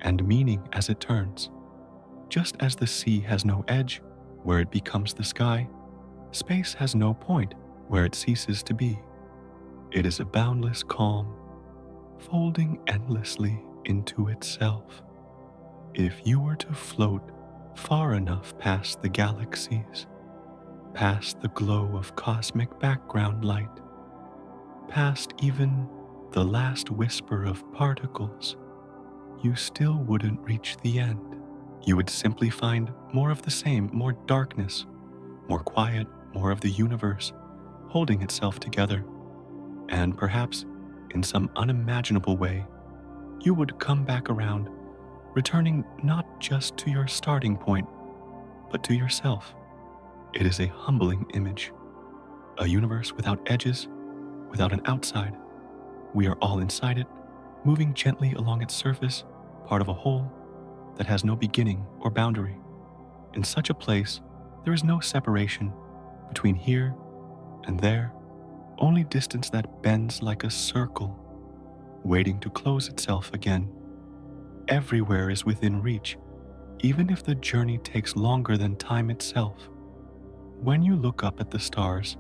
and meaning as it turns. Just as the sea has no edge where it becomes the sky, space has no point where it ceases to be. It is a boundless calm, folding endlessly into itself. If you were to float far enough past the galaxies, past the glow of cosmic background light, past even the last whisper of particles, you still wouldn't reach the end. You would simply find more of the same, more darkness, more quiet, more of the universe holding itself together. And perhaps, in some unimaginable way, you would come back around, returning not just to your starting point, but to yourself. It is a humbling image. A universe without edges, without an outside. We are all inside it, moving gently along its surface, part of a whole that has no beginning or boundary. In such a place, there is no separation between here and there, only distance that bends like a circle, waiting to close itself again. Everywhere is within reach, even if the journey takes longer than time itself. When you look up at the stars,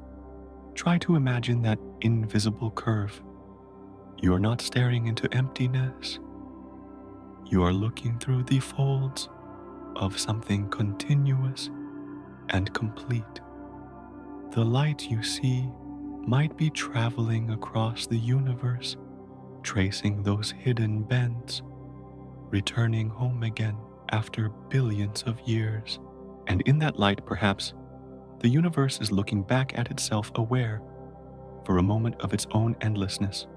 try to imagine that invisible curve. You are not staring into emptiness. You are looking through the folds of something continuous and complete. The light you see might be traveling across the universe, tracing those hidden bends, returning home again after billions of years. And in that light, perhaps, the universe is looking back at itself, aware for a moment of its own endlessness.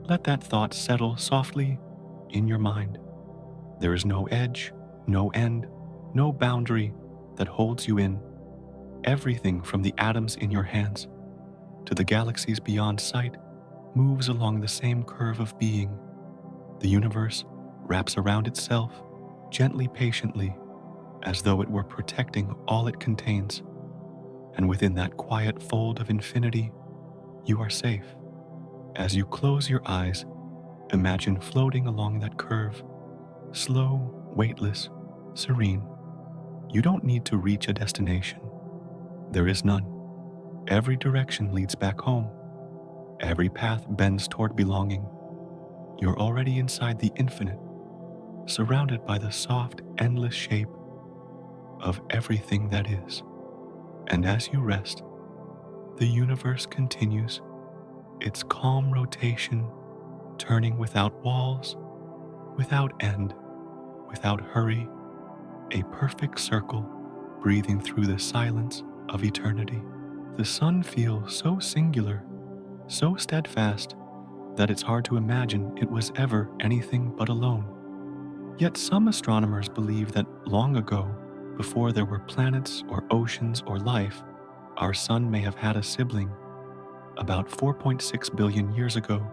Let that thought settle softly in your mind. There is no edge, no end, no boundary that holds you in. Everything from the atoms in your hands to the galaxies beyond sight moves along the same curve of being. The universe wraps around itself, gently, patiently, as though it were protecting all it contains. And within that quiet fold of infinity, you are safe. As you close your eyes, imagine floating along that curve, slow, weightless, serene. You don't need to reach a destination. There is none. Every direction leads back home. Every path bends toward belonging. You're already inside the infinite, surrounded by the soft, endless shape of everything that is. And as you rest, the universe continues its calm rotation, turning without walls, without end, without hurry, a perfect circle breathing through the silence of eternity. The sun feels so singular, so steadfast, that it's hard to imagine it was ever anything but alone. Yet some astronomers believe that long ago, before there were planets or oceans or life, our sun may have had a sibling. About 4.6 billion years ago,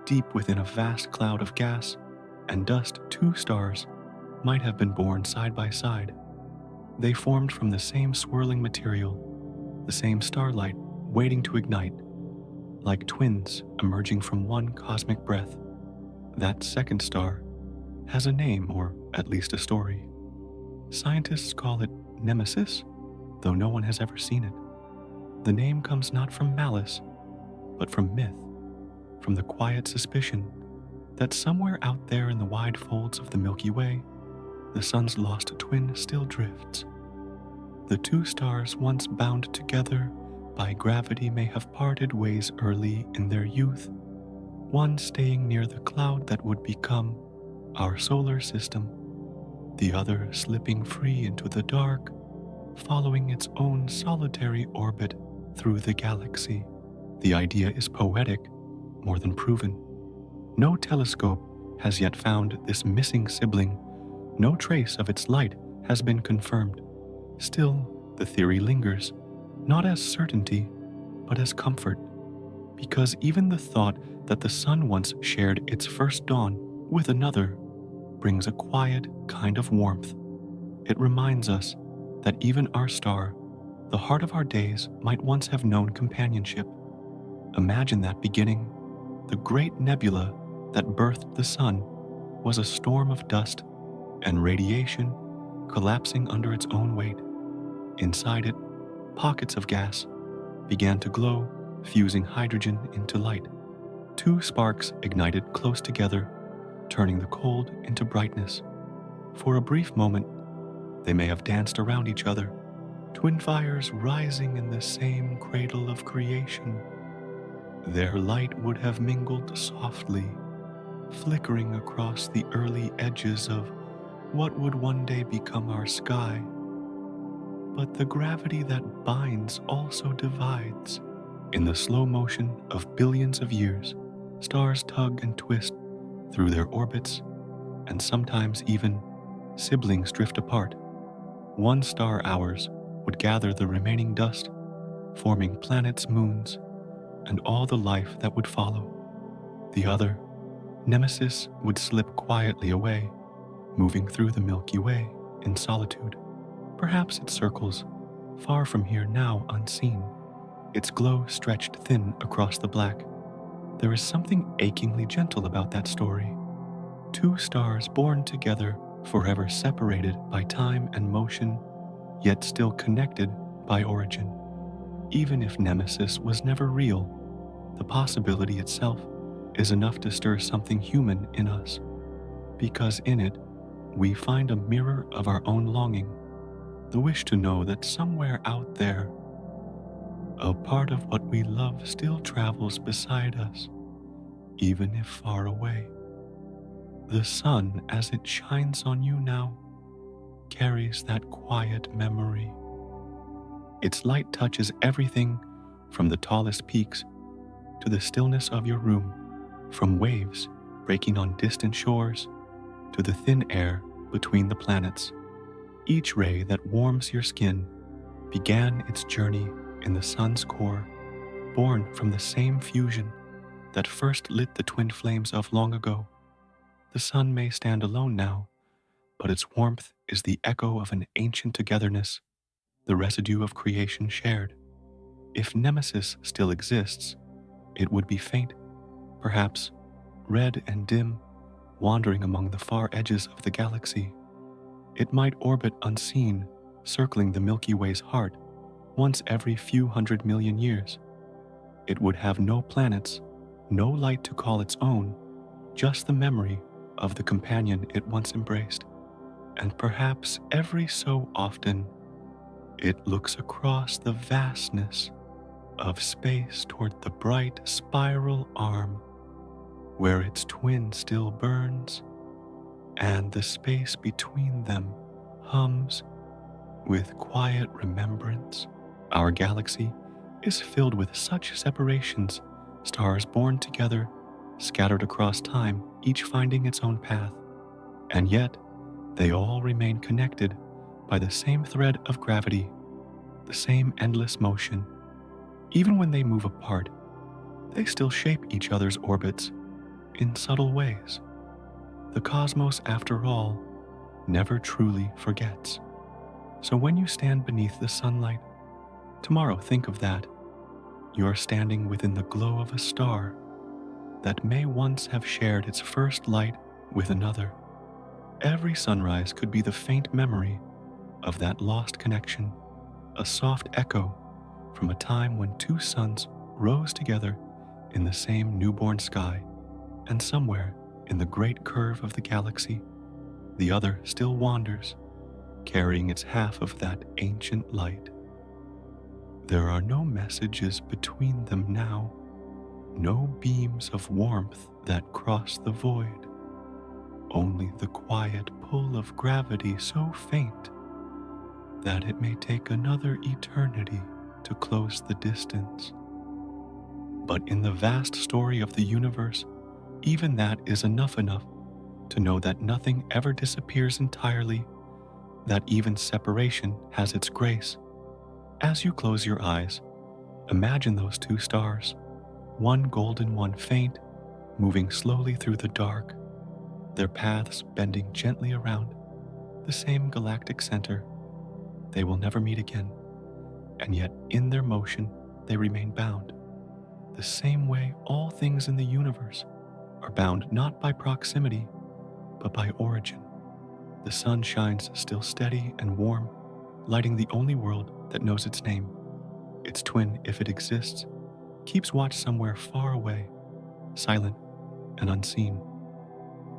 deep within a vast cloud of gas and dust, two stars might have been born side by side. They formed from the same swirling material, the same starlight waiting to ignite, like twins emerging from one cosmic breath. That second star has a name, or at least a story. Scientists call it Nemesis, though no one has ever seen it. The name comes not from malice, but from myth, from the quiet suspicion that somewhere out there in the wide folds of the Milky Way, the sun's lost twin still drifts. The two stars, once bound together by gravity, may have parted ways early in their youth, one staying near the cloud that would become our solar system, the other slipping free into the dark, following its own solitary orbit through the galaxy. The idea is poetic more than proven. No telescope has yet found this missing sibling. No trace of its light has been confirmed. Still, the theory lingers, not as certainty, but as comfort, because even the thought that the sun once shared its first dawn with another brings a quiet kind of warmth. It reminds us that even our star, the heart of our days, might once have known companionship. Imagine that beginning. The great nebula that birthed the sun was a storm of dust and radiation collapsing under its own weight. Inside it, pockets of gas began to glow, fusing hydrogen into light. Two sparks ignited close together, turning the cold into brightness. For a brief moment, they may have danced around each other, twin fires rising in the same cradle of creation. Their light would have mingled softly, flickering across the early edges of what would one day become our sky. But the gravity that binds also divides. In the slow motion of billions of years, stars tug and twist through their orbits, and sometimes even siblings drift apart. One star, ours, would gather the remaining dust, forming planets, moons, and all the life that would follow. The other, Nemesis, would slip quietly away, moving through the Milky Way in solitude. Perhaps it circles, far from here now unseen, its glow stretched thin across the black. There is something achingly gentle about that story. Two stars born together, forever separated by time and motion, yet still connected by origin. Even if Nemesis was never real, the possibility itself is enough to stir something human in us, because in it we find a mirror of our own longing, the wish to know that somewhere out there, a part of what we love still travels beside us, even if far away. The sun, as it shines on you now, carries that quiet memory. Its light touches everything from the tallest peaks to the stillness of your room, from waves breaking on distant shores to the thin air between the planets. Each ray that warms your skin began its journey in the sun's core, born from the same fusion that first lit the twin flames of long ago. The sun may stand alone now, but its warmth is the echo of an ancient togetherness, the residue of creation shared. If Nemesis still exists, it would be faint, perhaps red and dim, wandering among the far edges of the galaxy. It might orbit unseen, circling the Milky Way's heart once every few 100 million years. It would have no planets, no light to call its own, just the memory of the companion it once embraced. And perhaps every so often, it looks across the vastness of space toward the bright spiral arm where its twin still burns, and the space between them hums with quiet remembrance. Our galaxy is filled with such separations, stars born together, scattered across time, each finding its own path. And yet, they all remain connected by the same thread of gravity, the same endless motion. Even when they move apart, they still shape each other's orbits in subtle ways. The cosmos, after all, never truly forgets. So when you stand beneath the sunlight, tomorrow think of that. You are standing within the glow of a star that may once have shared its first light with another. Every sunrise could be the faint memory of that lost connection, a soft echo from a time when two suns rose together in the same newborn sky, and somewhere in the great curve of the galaxy, the other still wanders, carrying its half of that ancient light. There are no messages between them now, no beams of warmth that cross the void, only the quiet pull of gravity so faint that it may take another eternity to close the distance. But in the vast story of the universe, even that is enough to know that nothing ever disappears entirely, that even separation has its grace. As you close your eyes, imagine those two stars, one golden, one faint, moving slowly through the dark, their paths bending gently around the same galactic center. They will never meet again, and yet in their motion they remain bound, the same way all things in the universe are bound not by proximity, but by origin. The sun shines still steady and warm, lighting the only world that knows its name. Its twin, if it exists, keeps watch somewhere far away, silent and unseen.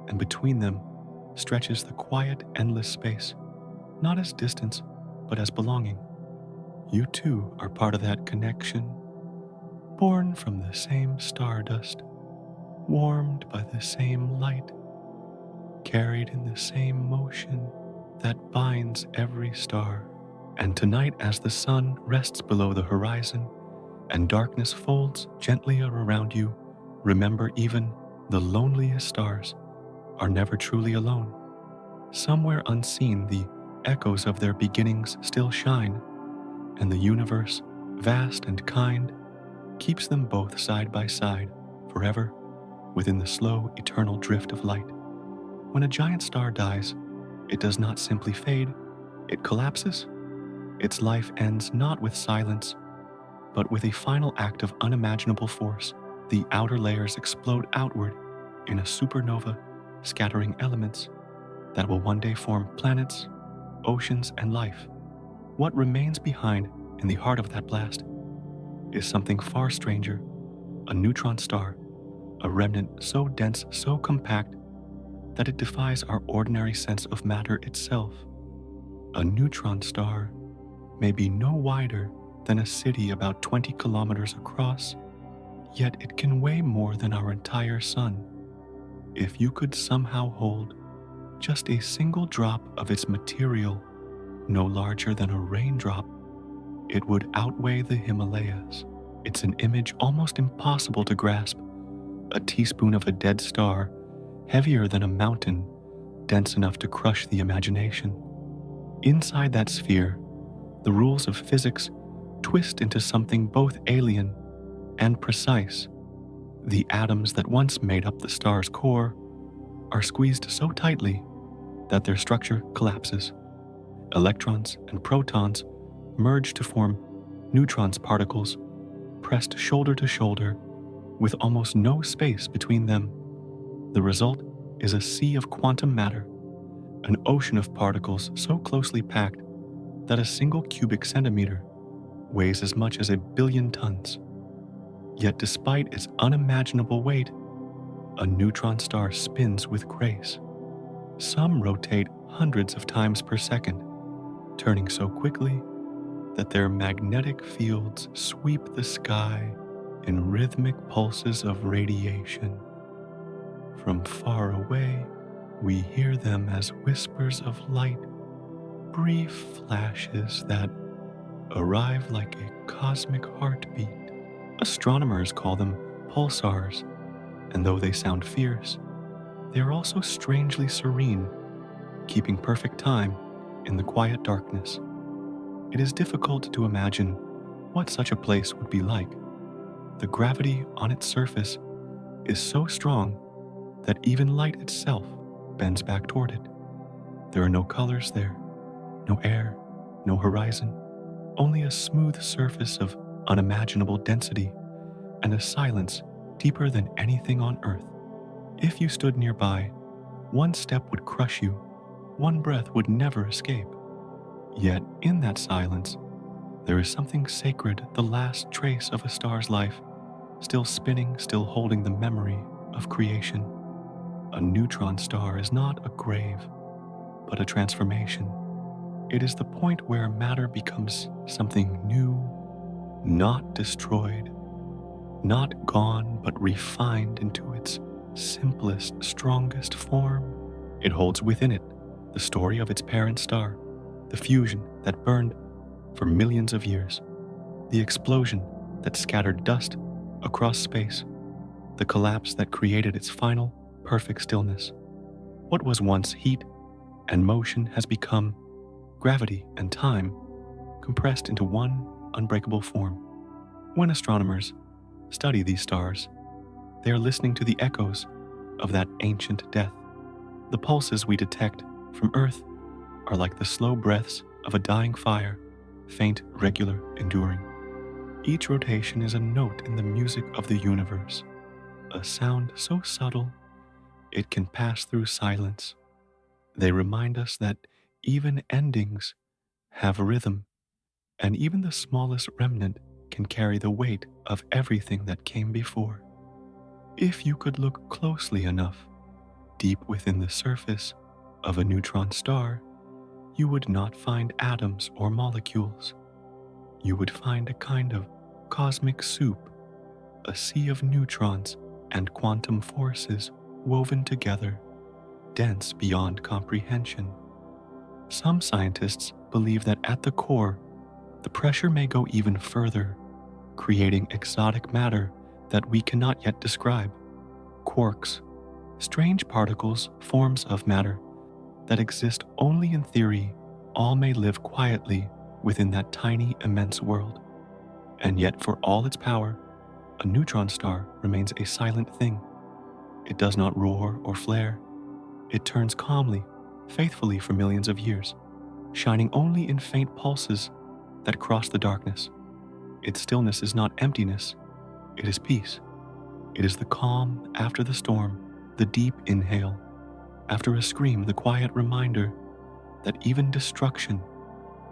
And between them stretches the quiet, endless space, not as distance, but as belonging. You too are part of that connection, born from the same stardust, warmed by the same light, carried in the same motion that binds every star. And tonight, as the sun rests below the horizon and darkness folds gently around you, remember even the loneliest stars are never truly alone. Somewhere unseen, the echoes of their beginnings still shine, and the universe, vast and kind, keeps them both side by side, forever, within the slow, eternal drift of light. When a giant star dies, it does not simply fade, it collapses. Its life ends not with silence, but with a final act of unimaginable force. The outer layers explode outward in a supernova, scattering elements that will one day form planets, oceans, and life. What remains behind in the heart of that blast is something far stranger, a neutron star, a remnant so dense, so compact, that it defies our ordinary sense of matter itself. A neutron star may be no wider than a city about 20 kilometers across, yet it can weigh more than our entire sun. If you could somehow hold just a single drop of its material, no larger than a raindrop, it would outweigh the Himalayas. It's an image almost impossible to grasp, a teaspoon of a dead star, heavier than a mountain, dense enough to crush the imagination. Inside that sphere, the rules of physics twist into something both alien and precise. The atoms that once made up the star's core are squeezed so tightly that their structure collapses. Electrons and protons merge to form neutrons particles, pressed shoulder to shoulder, with almost no space between them. The result is a sea of quantum matter, an ocean of particles so closely packed that a single cubic centimeter weighs as much as 1 billion tons. Yet despite its unimaginable weight, a neutron star spins with grace. Some rotate hundreds of times per second, turning so quickly that their magnetic fields sweep the sky in rhythmic pulses of radiation. From far away, We hear them as whispers of light, brief flashes that arrive like a cosmic heartbeat. Astronomers call them pulsars, and though they sound fierce, they are also strangely serene, keeping perfect time in the quiet darkness. It is difficult to imagine what such a place would be like. The gravity on its surface is so strong that even light itself bends back toward it. There are no colors there, no air, no horizon, only a smooth surface of unimaginable density and a silence deeper than anything on earth. If you stood nearby, one step would crush you, one breath would never escape. Yet in that silence, there is something sacred, the last trace of a star's life, still spinning, still holding the memory of creation. A neutron star is not a grave, but a transformation. It is the point where matter becomes something new, not destroyed, not gone, but refined into its simplest, strongest form. It holds within it the story of its parent star, the fusion that burned for millions of years, the explosion that scattered dust across space, the collapse that created its final, perfect stillness. What was once heat and motion has become gravity and time compressed into one unbreakable form. When astronomers study these stars, they are listening to the echoes of that ancient death. The pulses we detect from Earth are like the slow breaths of a dying fire, faint, regular, enduring. Each rotation is a note in the music of the universe, a sound so subtle it can pass through silence. They remind us that even endings have rhythm, and even the smallest remnant can carry the weight of everything that came before. If you could look closely enough, deep within the surface of a neutron star, you would not find atoms or molecules. You would find a kind of cosmic soup, a sea of neutrons and quantum forces woven together, dense beyond comprehension. Some scientists believe that at the core, the pressure may go even further, creating exotic matter that we cannot yet describe. Quarks, strange particles, forms of matter that exist only in theory, all may live quietly within that tiny, immense world. And yet, for all its power, a neutron star remains a silent thing. It does not roar or flare. It turns calmly, faithfully for millions of years, shining only in faint pulses that cross the darkness. Its stillness is not emptiness, it is peace. It is the calm after the storm, the deep inhale. After a scream, the quiet reminder that even destruction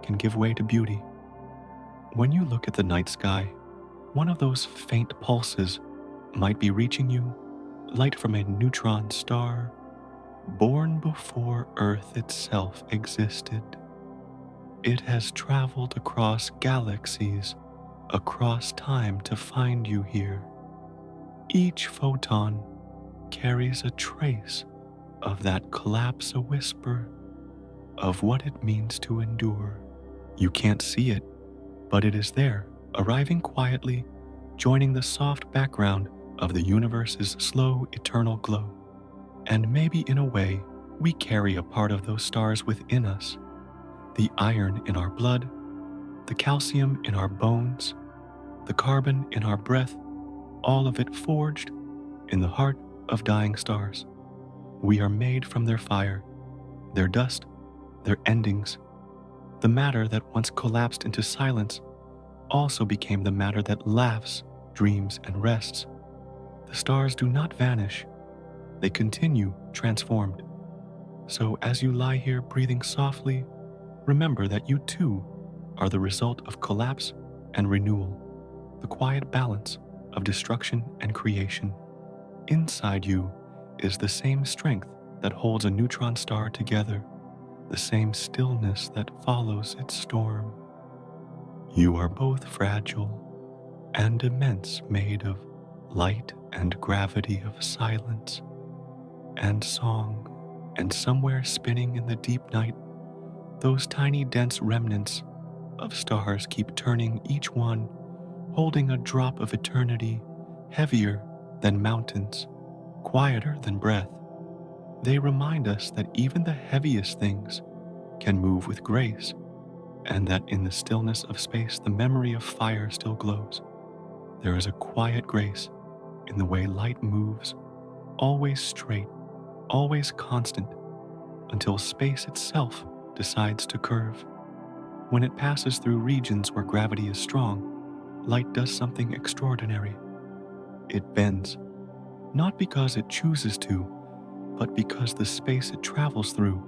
can give way to beauty. When you look at the night sky, one of those faint pulses might be reaching you, light from a neutron star, born before Earth itself existed. It has traveled across galaxies, across time to find you here. Each photon carries a trace of that collapse, a whisper of what it means to endure. You can't see it, but it is there, arriving quietly, joining the soft background of the universe's slow, eternal glow. And maybe in a way, we carry a part of those stars within us, the iron in our blood, the calcium in our bones, the carbon in our breath, all of it forged in the heart of dying stars. We are made from their fire, their dust, their endings. The matter that once collapsed into silence also became the matter that laughs, dreams, and rests. The stars do not vanish. They continue transformed. So as you lie here breathing softly, remember that you too are the result of collapse and renewal, the quiet balance of destruction and creation. Inside you is the same strength that holds a neutron star together, the same stillness that follows its storm. You are both fragile and immense, made of light and gravity, of silence and song. And somewhere spinning in the deep night, those tiny dense remnants of stars keep turning, each one holding a drop of eternity, heavier than mountains, quieter than breath. They remind us that even the heaviest things can move with grace, and that in the stillness of space the memory of fire still glows. There is a quiet grace in the way light moves, always straight, always constant, until space itself decides to curve. When it passes through regions where gravity is strong, light does something extraordinary. It bends, not because it chooses to, but because the space it travels through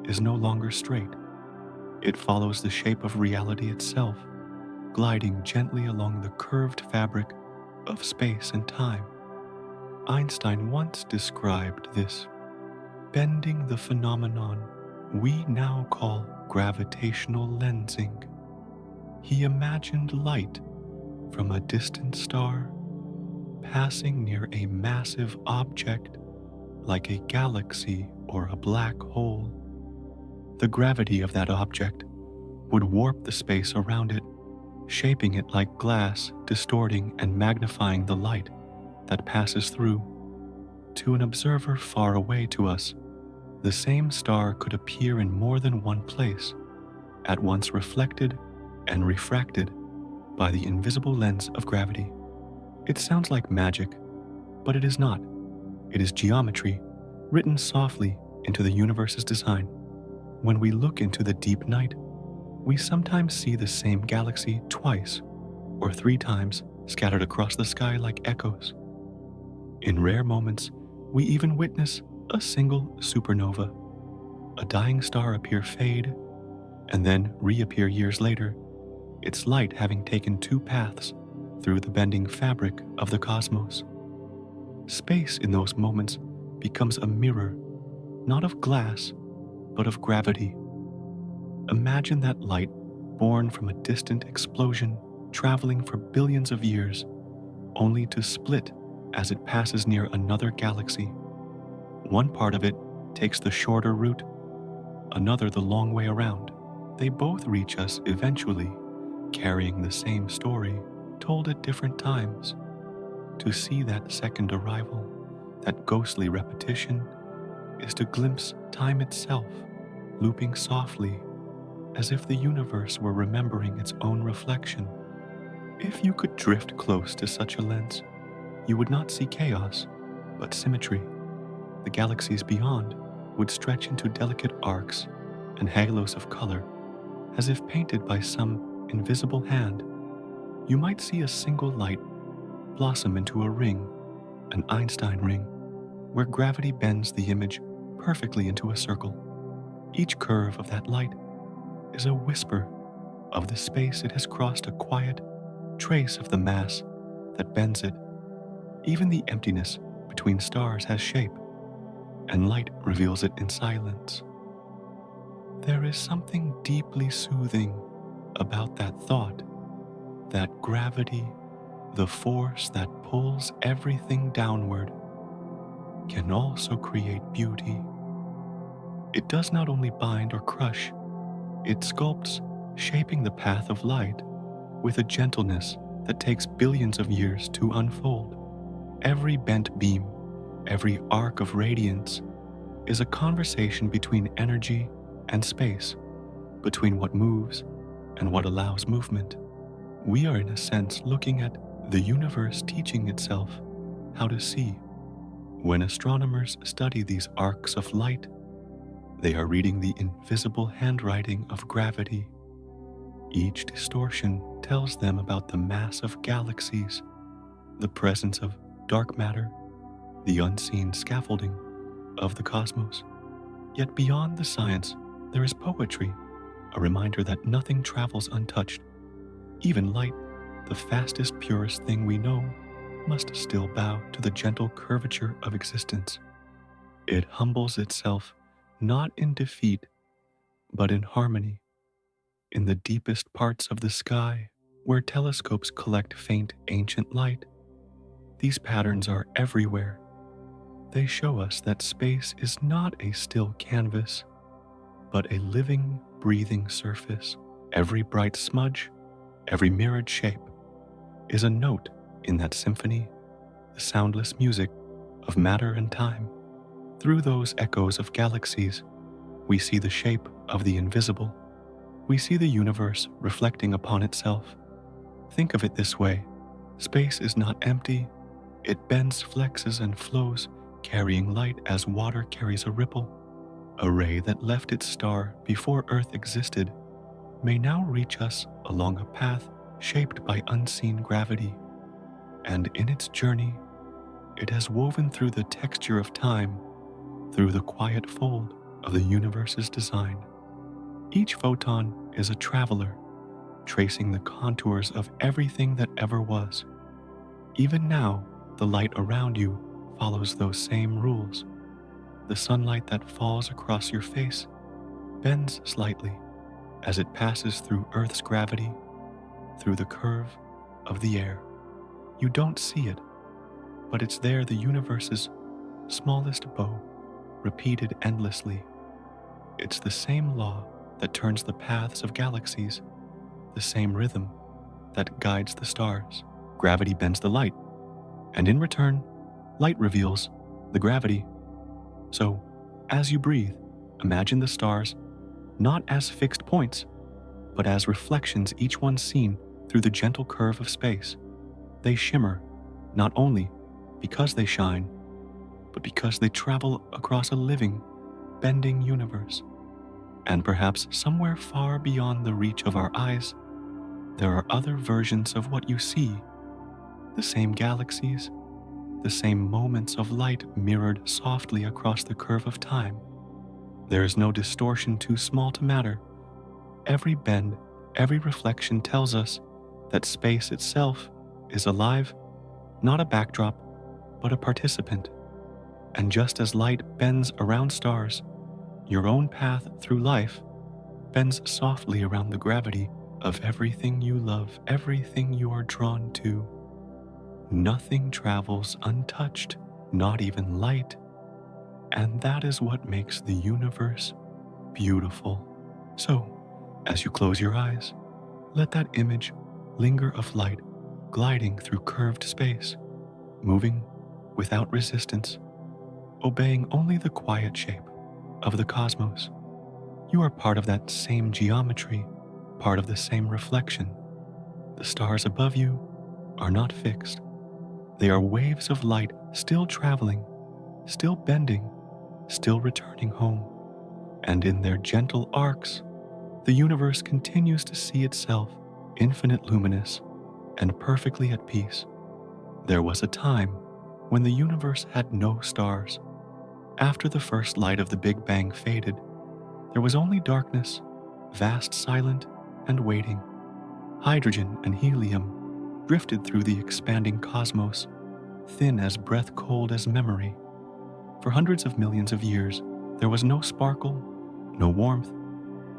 is no longer straight. It follows the shape of reality itself, gliding gently along the curved fabric of space and time. Einstein once described this bending the phenomenon we now call gravitational lensing. He imagined light from a distant star passing near a massive object like a galaxy or a black hole. The gravity of that object would warp the space around it, shaping it like glass, distorting and magnifying the light that passes through. To an observer far away to us, the same star could appear in more than one place, at once reflected and refracted by the invisible lens of gravity. It sounds like magic, but it is not. It is geometry, written softly into the universe's design. When we look into the deep night, we sometimes see the same galaxy twice or three times scattered across the sky like echoes. In rare moments, we even witness a single supernova, a dying star appear fade, and then reappear years later, its light having taken two paths through the bending fabric of the cosmos. Space in those moments becomes a mirror, not of glass, but of gravity. Imagine that light born from a distant explosion traveling for billions of years, only to split as it passes near another galaxy. One part of it takes the shorter route, another the long way around. They both reach us eventually, carrying the same story, told at different times. To see that second arrival, that ghostly repetition, is to glimpse time itself, looping softly, as if the universe were remembering its own reflection. If you could drift close to such a lens, you would not see chaos, but symmetry. The galaxies beyond would stretch into delicate arcs and halos of color, as if painted by some invisible hand. You might see a single light blossom into a ring, an Einstein ring, where gravity bends the image perfectly into a circle. Each curve of that light is a whisper of the space it has crossed, a quiet trace of the mass that bends it. Even the emptiness between stars has shape, and light reveals it in silence. There is something deeply soothing about that thought, that gravity, the force that pulls everything downward, can also create beauty. It does not only bind or crush, it sculpts, shaping the path of light with a gentleness that takes billions of years to unfold. Every bent beam, every arc of radiance is a conversation between energy and space, between what moves and what allows movement. We are, in a sense, looking at the universe teaching itself how to see. When astronomers study these arcs of light, they are reading the invisible handwriting of gravity. Each distortion tells them about the mass of galaxies, the presence of dark matter, the unseen scaffolding of the cosmos. Yet beyond the science, there is poetry, a reminder that nothing travels untouched. Even light, the fastest, purest thing we know, must still bow to the gentle curvature of existence. It humbles itself not in defeat, but in harmony. In the deepest parts of the sky, where telescopes collect faint ancient light, these patterns are everywhere. They show us that space is not a still canvas, but a living, breathing surface. Every bright smudge, every mirrored shape is a note in that symphony, the soundless music of matter and time. Through those echoes of galaxies, we see the shape of the invisible. We see the universe reflecting upon itself. Think of it this way: space is not empty, it bends, flexes, and flows, carrying light as water carries a ripple. A ray that left its star before Earth existed may now reach us along a path shaped by unseen gravity, and in its journey, it has woven through the texture of time, through the quiet fold of the universe's design. Each photon is a traveler, tracing the contours of everything that ever was. Even now, the light around you follows those same rules. The sunlight that falls across your face bends slightly as it passes through Earth's gravity, through the curve of the air. You don't see it, but it's there, the universe's smallest bow, repeated endlessly. It's the same law that turns the paths of galaxies, the same rhythm that guides the stars. Gravity bends the light, and in return, light reveals the gravity. So, as you breathe, imagine the stars not as fixed points, but as reflections, each one seen through the gentle curve of space. They shimmer, not only because they shine, but because they travel across a living, bending universe. And perhaps somewhere far beyond the reach of our eyes, there are other versions of what you see, the same galaxies, the same moments of light mirrored softly across the curve of time. There is no distortion too small to matter. Every bend, every reflection tells us that space itself is alive, not a backdrop, but a participant. And just as light bends around stars, your own path through life bends softly around the gravity of everything you love, everything you are drawn to. Nothing travels untouched, not even light. And that is what makes the universe beautiful. So, as you close your eyes, let that image linger of light gliding through curved space, moving without resistance, obeying only the quiet shape of the cosmos. You are part of that same geometry, part of the same reflection. The stars above you are not fixed. They are waves of light still traveling, still bending, still returning home. And in their gentle arcs, the universe continues to see itself infinite, luminous, and perfectly at peace. There was a time when the universe had no stars. After the first light of the Big Bang faded, there was only darkness, vast, silent, and waiting. Hydrogen and helium drifted through the expanding cosmos, thin as breath, cold as memory. For hundreds of millions of years, there was no sparkle, no warmth,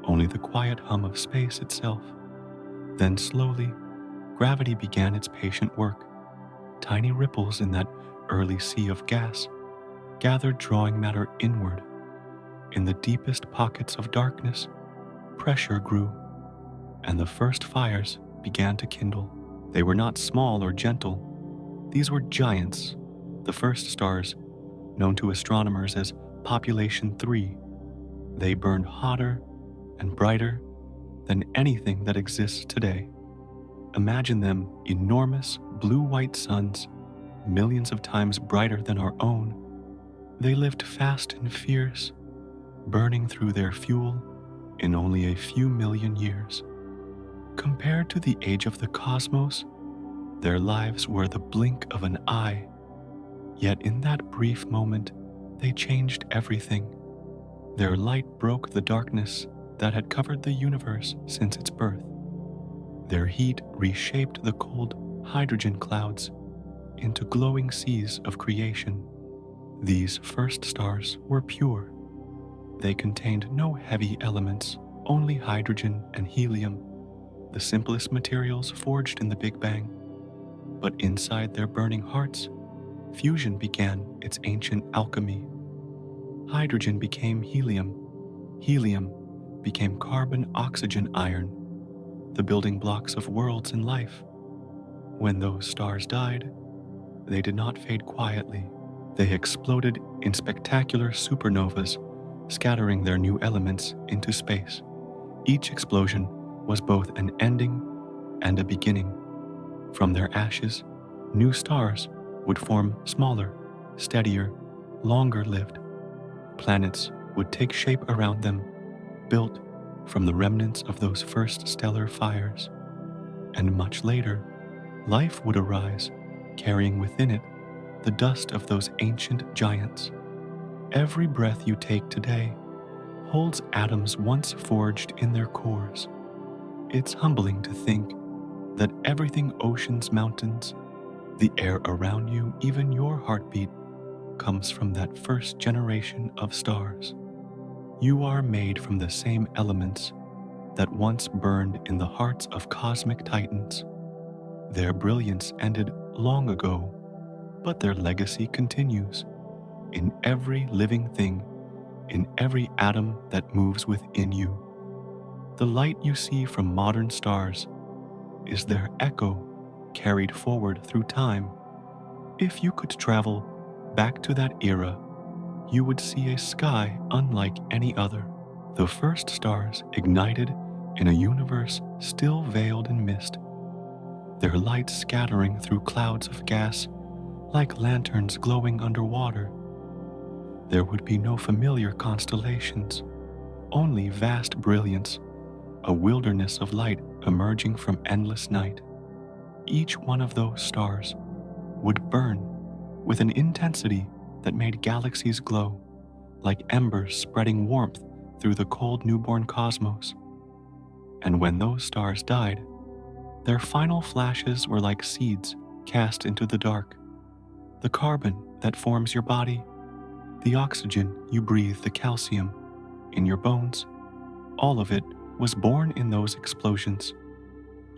only the quiet hum of space itself. Then slowly, gravity began its patient work. Tiny ripples in that early sea of gas gathered, drawing matter inward. In the deepest pockets of darkness, pressure grew, and the first fires began to kindle. They were not small or gentle. These were giants, the first stars, known to astronomers as Population 3. They burned hotter and brighter than anything that exists today. Imagine them: enormous blue-white suns, millions of times brighter than our own. They lived fast and fierce, burning through their fuel in only a few million years. Compared to the age of the cosmos, their lives were the blink of an eye. Yet in that brief moment, they changed everything. Their light broke the darkness that had covered the universe since its birth. Their heat reshaped the cold hydrogen clouds into glowing seas of creation. These first stars were pure. They contained no heavy elements, only hydrogen and helium, the simplest materials forged in the Big Bang. But inside their burning hearts, fusion began its ancient alchemy. Hydrogen became helium. Helium became carbon, oxygen, iron, the building blocks of worlds and life. When those stars died, they did not fade quietly. They exploded in spectacular supernovas, scattering their new elements into space. Each explosion was both an ending and a beginning. From their ashes, new stars would form, smaller, steadier, longer lived. Planets would take shape around them, built from the remnants of those first stellar fires. And much later, life would arise, carrying within it the dust of those ancient giants. Every breath you take today holds atoms once forged in their cores. It's humbling to think that everything, oceans, mountains, the air around you, even your heartbeat, comes from that first generation of stars. You are made from the same elements that once burned in the hearts of cosmic titans. Their brilliance ended long ago, but their legacy continues in every living thing, in every atom that moves within you. The light you see from modern stars is their echo carried forward through time. If you could travel back to that era, you would see a sky unlike any other. The first stars ignited in a universe still veiled in mist, their light scattering through clouds of gas like lanterns glowing underwater. There would be no familiar constellations, only vast brilliance, a wilderness of light emerging from endless night. Each one of those stars would burn with an intensity that made galaxies glow, like embers spreading warmth through the cold newborn cosmos. And when those stars died, their final flashes were like seeds cast into the dark. The carbon that forms your body, the oxygen you breathe, the calcium in your bones, all of it was born in those explosions.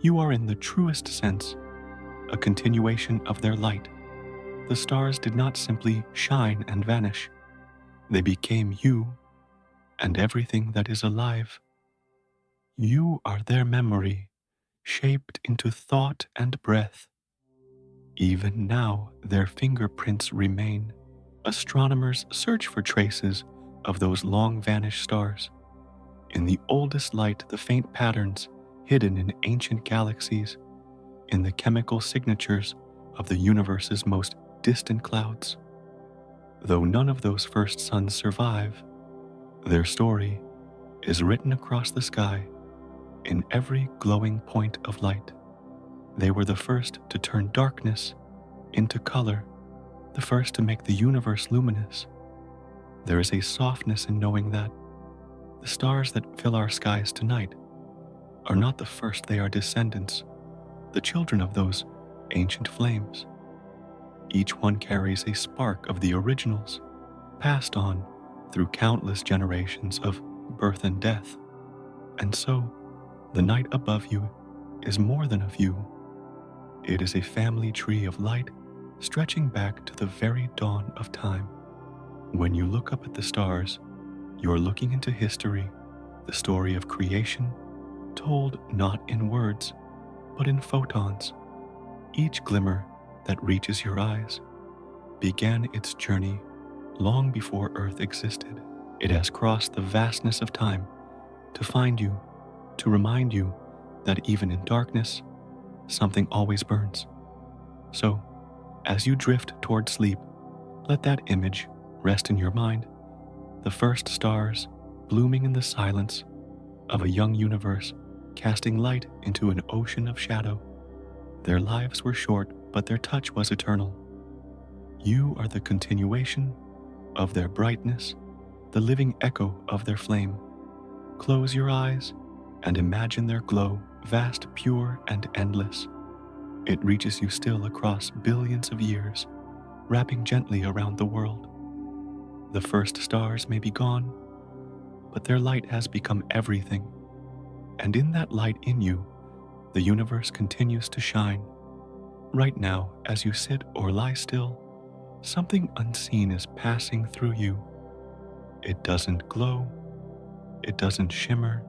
You are, in the truest sense, a continuation of their light. The stars did not simply shine and vanish. They became you and everything that is alive. You are their memory, shaped into thought and breath. Even now, their fingerprints remain. Astronomers search for traces of those long-vanished stars. In the oldest light, the faint patterns hidden in ancient galaxies, in the chemical signatures of the universe's most distant clouds. Though none of those first suns survive, their story is written across the sky in every glowing point of light. They were the first to turn darkness into color, the first to make the universe luminous. There is a softness in knowing that the stars that fill our skies tonight are not the first, they are descendants, the children of those ancient flames. Each one carries a spark of the originals, passed on through countless generations of birth and death. And so, the night above you is more than a view. It is a family tree of light stretching back to the very dawn of time. When you look up at the stars, you're looking into history, the story of creation, told not in words, but in photons. Each glimmer that reaches your eyes began its journey long before Earth existed. It has crossed the vastness of time to find you, to remind you that even in darkness, something always burns. So, as you drift toward sleep, let that image rest in your mind, the first stars blooming in the silence of a young universe, casting light into an ocean of shadow. Their lives were short, but their touch was eternal. You are the continuation of their brightness, the living echo of their flame. Close your eyes and imagine their glow, vast, pure, and endless. It reaches you still across billions of years, wrapping gently around the world. The first stars may be gone, but their light has become everything. And in that light in you, the universe continues to shine. Right now, as you sit or lie still, something unseen is passing through you. It doesn't glow, it doesn't shimmer,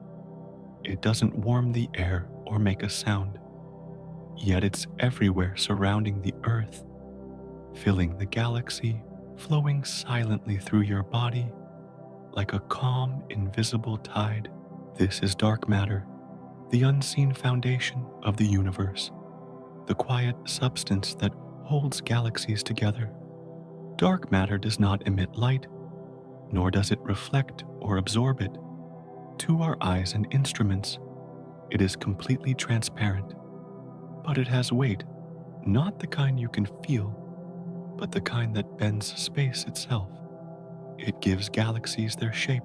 it doesn't warm the air or make a sound. Yet it's everywhere surrounding the Earth, filling the galaxy, flowing silently through your body like a calm, invisible tide. This is dark matter, the unseen foundation of the universe, the quiet substance that holds galaxies together. Dark matter does not emit light, nor does it reflect or absorb it. To our eyes and instruments, it is completely transparent, but it has weight, not the kind you can feel, but the kind that bends space itself. It gives galaxies their shape,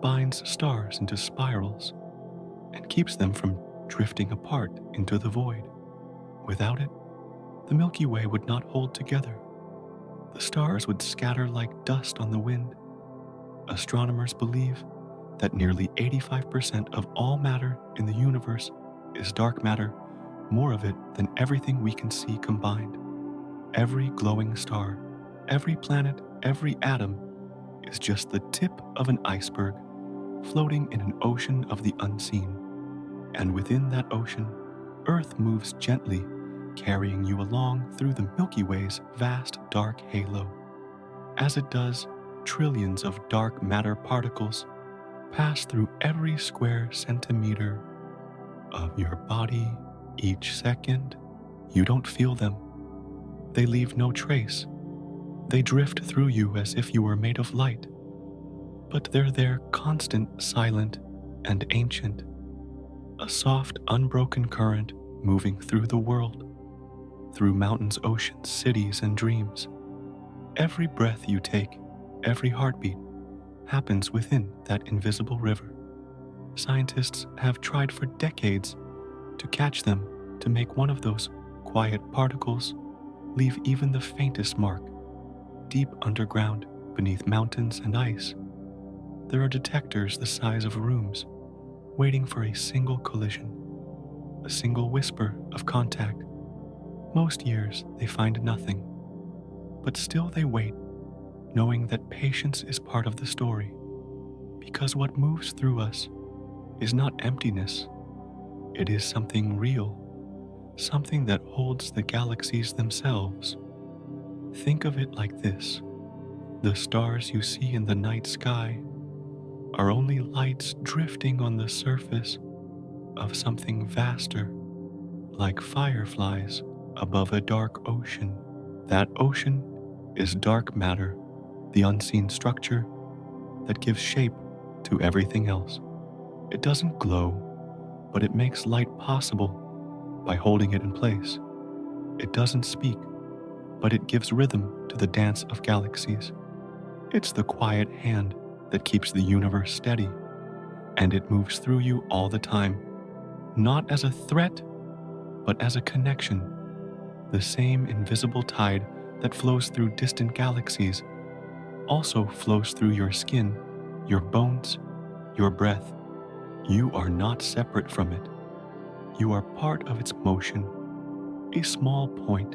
binds stars into spirals, and keeps them from drifting apart into the void. Without it, the Milky Way would not hold together. The stars would scatter like dust on the wind. Astronomers believe that nearly 85% of all matter in the universe is dark matter, more of it than everything we can see combined. Every glowing star, every planet, every atom is just the tip of an iceberg floating in an ocean of the unseen. And within that ocean, Earth moves gently, carrying you along through the Milky Way's vast dark halo. As it does, trillions of dark matter particles pass through every square centimeter of your body each second. You don't feel them. They leave no trace. They drift through you as if you were made of light. But they're there, constant, silent, and ancient. A soft, unbroken current moving through the world, through mountains, oceans, cities, and dreams. Every breath you take, every heartbeat, happens within that invisible river. Scientists have tried for decades to catch them, to make one of those quiet particles leave even the faintest mark. Deep underground, beneath mountains and ice, there are detectors the size of rooms, waiting for a single collision, a single whisper of contact. Most years they find nothing, but still they wait, knowing that patience is part of the story, because what moves through us is not emptiness. It is something real, something that holds the galaxies themselves. Think of it like this: the stars you see in the night sky are only lights drifting on the surface of something vaster, like fireflies above a dark ocean. That ocean is dark matter, the unseen structure that gives shape to everything else. It doesn't glow, but it makes light possible by holding it in place. It doesn't speak, but it gives rhythm to the dance of galaxies. It's the quiet hand that keeps the universe steady, and it moves through you all the time, not as a threat, but as a connection. The same invisible tide that flows through distant galaxies also flows through your skin, your bones, your breath. You are not separate from it. You are part of its motion, a small point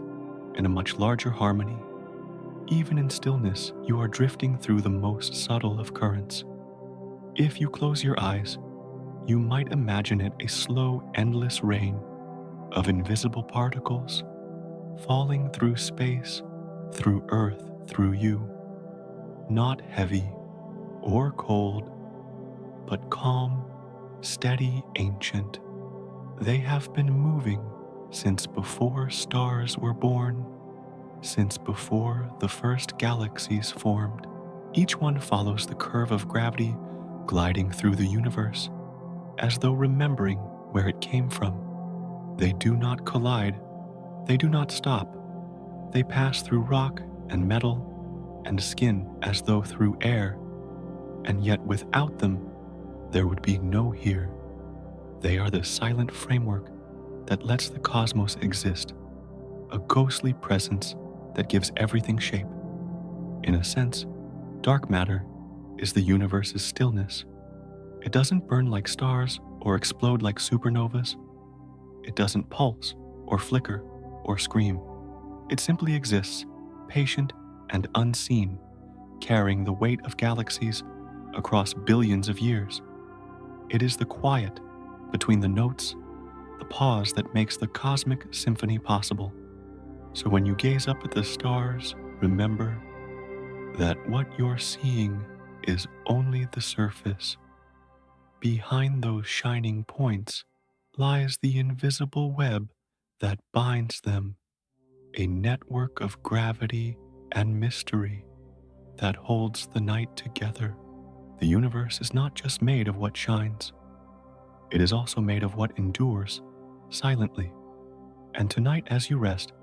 in a much larger harmony. Even in stillness, you are drifting through the most subtle of currents. If you close your eyes, you might imagine it a slow, endless rain of invisible particles falling through space, through Earth, through you. Not heavy or cold, but calm, steady, ancient. They have been moving since before stars were born, since before the first galaxies formed. Each one follows the curve of gravity, gliding through the universe, as though remembering where it came from. They do not collide. They do not stop. They pass through rock and metal and skin as though through air, and yet without them, there would be no here. They are the silent framework that lets the cosmos exist, a ghostly presence that gives everything shape. In a sense, dark matter is the universe's stillness. It doesn't burn like stars or explode like supernovas. It doesn't pulse or flicker or scream. It simply exists, patient and unseen, carrying the weight of galaxies across billions of years. It is the quiet between the notes, the pause that makes the cosmic symphony possible. So when you gaze up at the stars, remember that what you're seeing is only the surface. Behind those shining points lies the invisible web that binds them, a network of gravity and mystery that holds the night together. The universe is not just made of what shines, it is also made of what endures silently. And tonight, as you rest,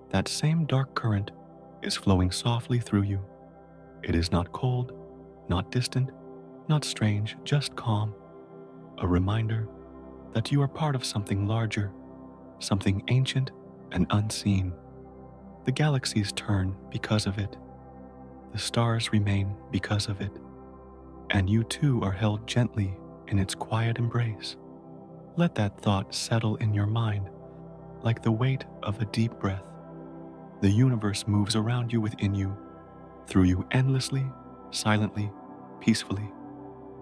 that same dark current is flowing softly through you. It is not cold, not distant, not strange, just calm. A reminder that you are part of something larger, something ancient and unseen. The galaxies turn because of it. The stars remain because of it. And you too are held gently in its quiet embrace. Let that thought settle in your mind like the weight of a deep breath. The universe moves around you, within you, through you endlessly, silently, peacefully.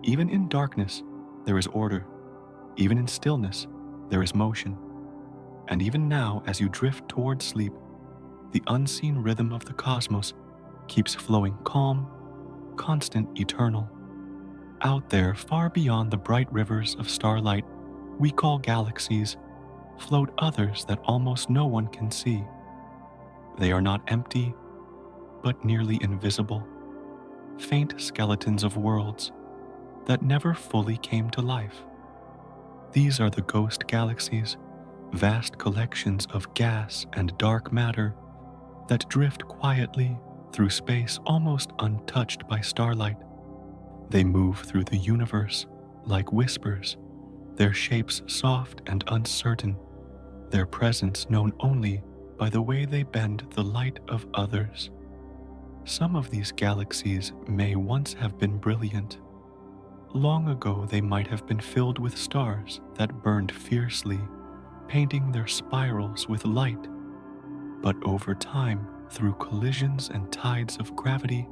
Even in darkness, there is order. Even in stillness, there is motion. And even now, as you drift toward sleep, the unseen rhythm of the cosmos keeps flowing calm, constant, eternal. Out there, far beyond the bright rivers of starlight we call galaxies, float others that almost no one can see. They are not empty, but nearly invisible, faint skeletons of worlds that never fully came to life. These are the ghost galaxies, vast collections of gas and dark matter that drift quietly through space, almost untouched by starlight. They move through the universe like whispers, their shapes soft and uncertain, their presence known only by the way they bend the light of others. Some of these galaxies may once have been brilliant. Long ago, they might have been filled with stars that burned fiercely, painting their spirals with light. But over time, through collisions and tides of gravity,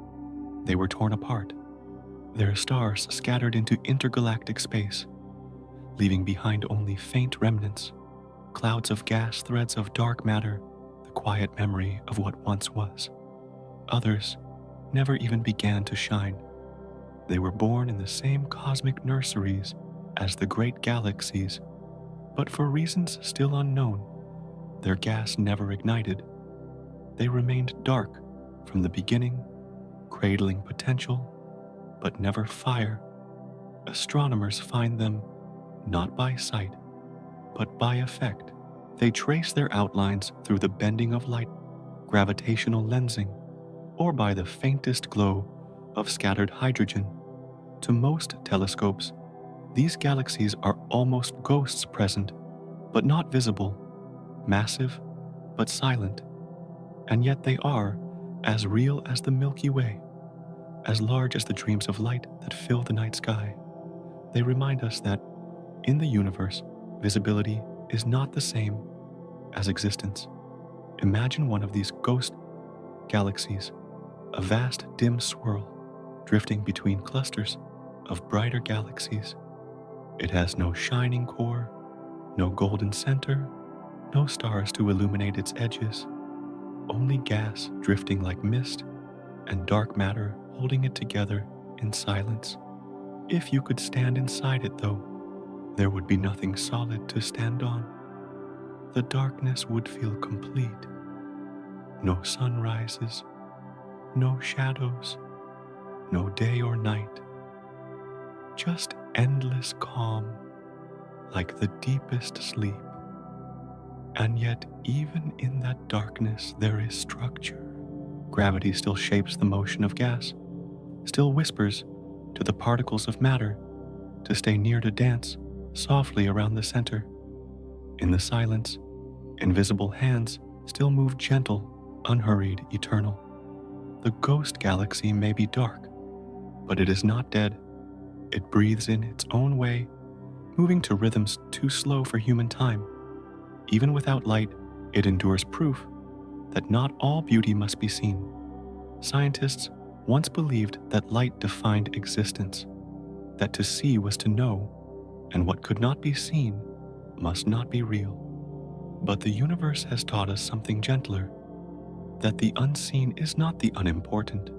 they were torn apart. Their stars scattered into intergalactic space, leaving behind only faint remnants, clouds of gas, threads of dark matter, the quiet memory of what once was. Others never even began to shine. They were born in the same cosmic nurseries as the great galaxies, but for reasons still unknown, their gas never ignited. They remained dark from the beginning, cradling potential, but never fire. Astronomers find them not by sight, but by effect. They trace their outlines through the bending of light, gravitational lensing, or by the faintest glow of scattered hydrogen. To most telescopes, these galaxies are almost ghosts, present, but not visible, massive, but silent. And yet they are as real as the Milky Way, as large as the dreams of light that fill the night sky. They remind us that in the universe, visibility is not the same as existence. Imagine one of these ghost galaxies, a vast dim swirl, drifting between clusters of brighter galaxies. It has no shining core, no golden center, no stars to illuminate its edges, only gas drifting like mist and dark matter holding it together in silence. If you could stand inside it, though, there would be nothing solid to stand on. The darkness would feel complete. No sunrises, no shadows, no day or night. Just endless calm, like the deepest sleep. And yet, even in that darkness, there is structure. Gravity still shapes the motion of gas, still whispers to the particles of matter to stay near, to dance softly around the center. In the silence, invisible hands still move, gentle, unhurried, eternal. The ghost galaxy may be dark, but it is not dead. It breathes in its own way, moving to rhythms too slow for human time. Even without light, it endures, proof that not all beauty must be seen. Scientists once believed that light defined existence, that to see was to know, and what could not be seen must not be real. But the universe has taught us something gentler, that the unseen is not the unimportant,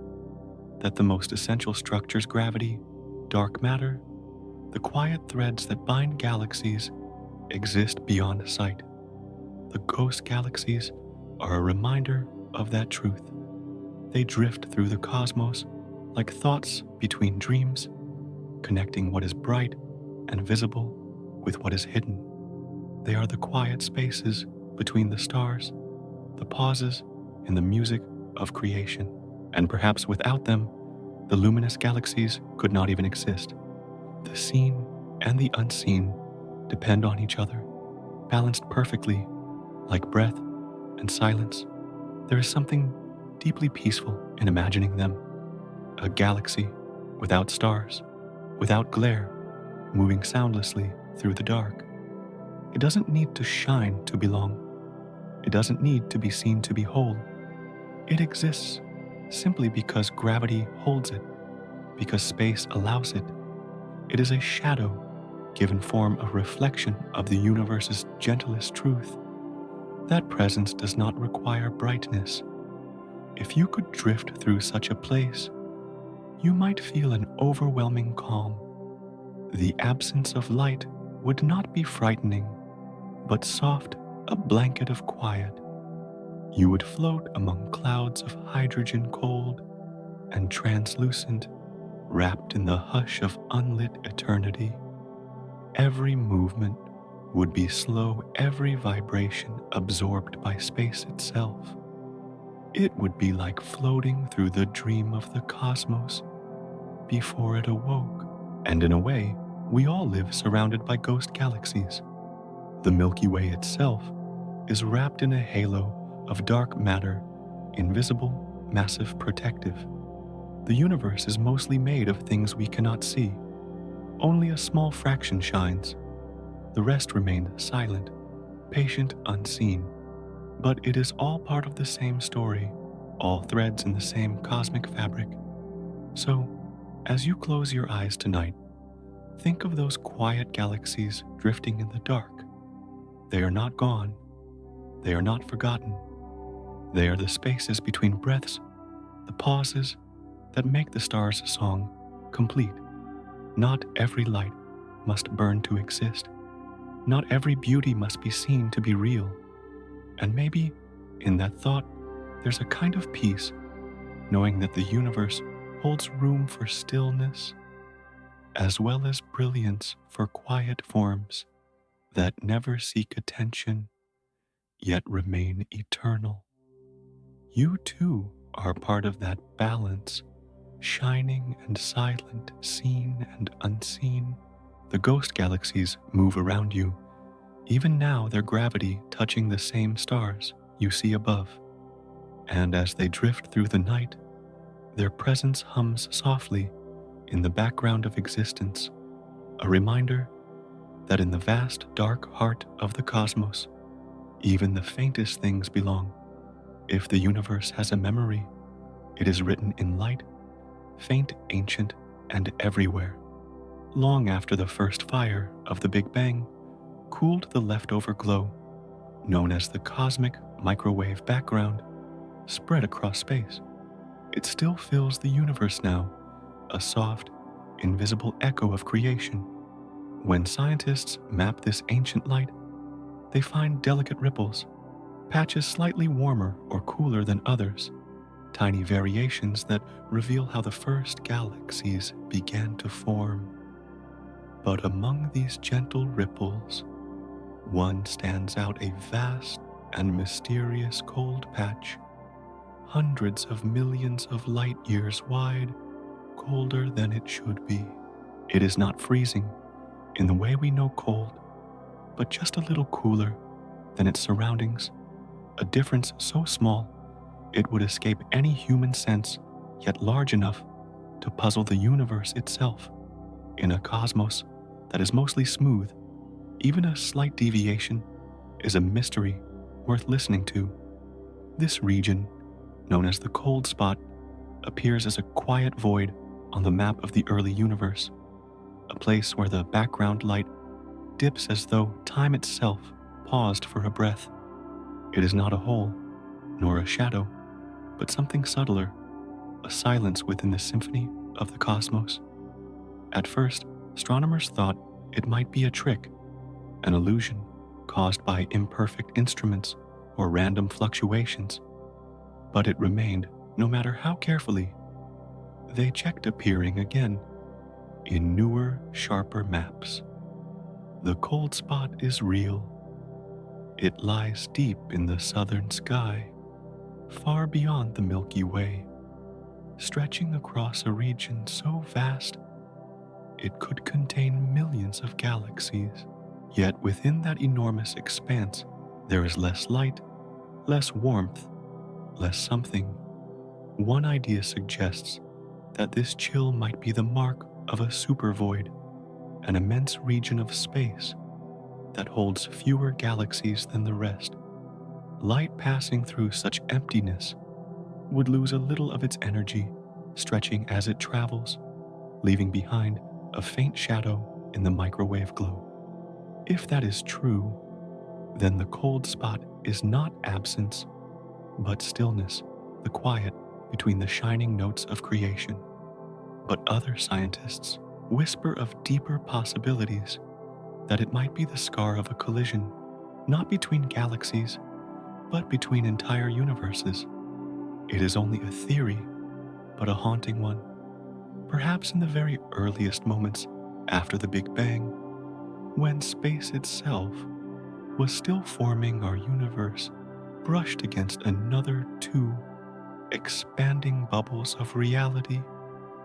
that the most essential structures, gravity, dark matter, the quiet threads that bind galaxies, exist beyond sight. The ghost galaxies are a reminder of that truth. They drift through the cosmos like thoughts between dreams, connecting what is bright and visible with what is hidden. They are the quiet spaces between the stars, the pauses in the music of creation. And perhaps without them, the luminous galaxies could not even exist. The seen and the unseen depend on each other, balanced perfectly, like breath and silence. There is something deeply peaceful in imagining them. A galaxy without stars, without glare, moving soundlessly through the dark. It doesn't need to shine to belong. It doesn't need to be seen to be whole. It exists simply because gravity holds it, because space allows it. It is a shadow, given form a reflection of the universe's gentlest truth. That presence does not require brightness. If you could drift through such a place, you might feel an overwhelming calm. The absence of light would not be frightening, but soft, a blanket of quiet. You would float among clouds of hydrogen cold and translucent, wrapped in the hush of unlit eternity. Every movement would be slow, every vibration absorbed by space itself. It would be like floating through the dream of the cosmos before it awoke. And in a way, we all live surrounded by ghost galaxies. The Milky Way itself is wrapped in a halo of dark matter, invisible, massive, protective. The universe is mostly made of things we cannot see. Only a small fraction shines. The rest remain silent, patient, unseen. But it is all part of the same story, all threads in the same cosmic fabric. So, as you close your eyes tonight, think of those quiet galaxies drifting in the dark. They are not gone. They are not forgotten. They are the spaces between breaths, the pauses that make the stars' song complete. Not every light must burn to exist. Not every beauty must be seen to be real. And maybe in that thought, there's a kind of peace, knowing that the universe holds room for stillness, as well as brilliance for quiet forms that never seek attention, yet remain eternal. You too are part of that balance, shining and silent, seen and unseen. The ghost galaxies move around you, even now their gravity touching the same stars you see above. And as they drift through the night, their presence hums softly in the background of existence, a reminder that in the vast dark heart of the cosmos, even the faintest things belong. If the universe has a memory, it is written in light, faint, ancient, and everywhere. Long after the first fire of the Big Bang cooled the leftover glow, known as the cosmic microwave background, spread across space. It still fills the universe now, a soft, invisible echo of creation. When scientists map this ancient light, they find delicate ripples, patches slightly warmer or cooler than others, tiny variations that reveal how the first galaxies began to form. But among these gentle ripples, one stands out, a vast and mysterious cold patch, hundreds of millions of light years wide, colder than it should be. It is not freezing in the way we know cold, but just a little cooler than its surroundings, a difference so small it would escape any human sense, yet large enough to puzzle the universe itself. In a cosmos that is mostly smooth, even a slight deviation is a mystery worth listening to. This region, known as the cold spot, appears as a quiet void on the map of the early universe, a place where the background light dips as though time itself paused for a breath. It is not a hole, nor a shadow, but something subtler, a silence within the symphony of the cosmos. At first, astronomers thought it might be a trick, an illusion caused by imperfect instruments or random fluctuations, but it remained, no matter how carefully. They checked appearing again in newer, sharper maps. The cold spot is real. It lies deep in the southern sky, far beyond the Milky Way, stretching across a region so vast it could contain millions of galaxies. Yet within that enormous expanse, there is less light, less warmth, less something. One idea suggests that this chill might be the mark of a supervoid, an immense region of space that holds fewer galaxies than the rest. Light passing through such emptiness would lose a little of its energy, stretching as it travels, leaving behind a faint shadow in the microwave glow. If that is true, then the cold spot is not absence, but stillness, the quiet between the shining notes of creation. But other scientists whisper of deeper possibilities, that it might be the scar of a collision, not between galaxies, but between entire universes. It is only a theory, but a haunting one. Perhaps in the very earliest moments after the Big Bang, when space itself was still forming, our universe brushed against another two expanding bubbles of reality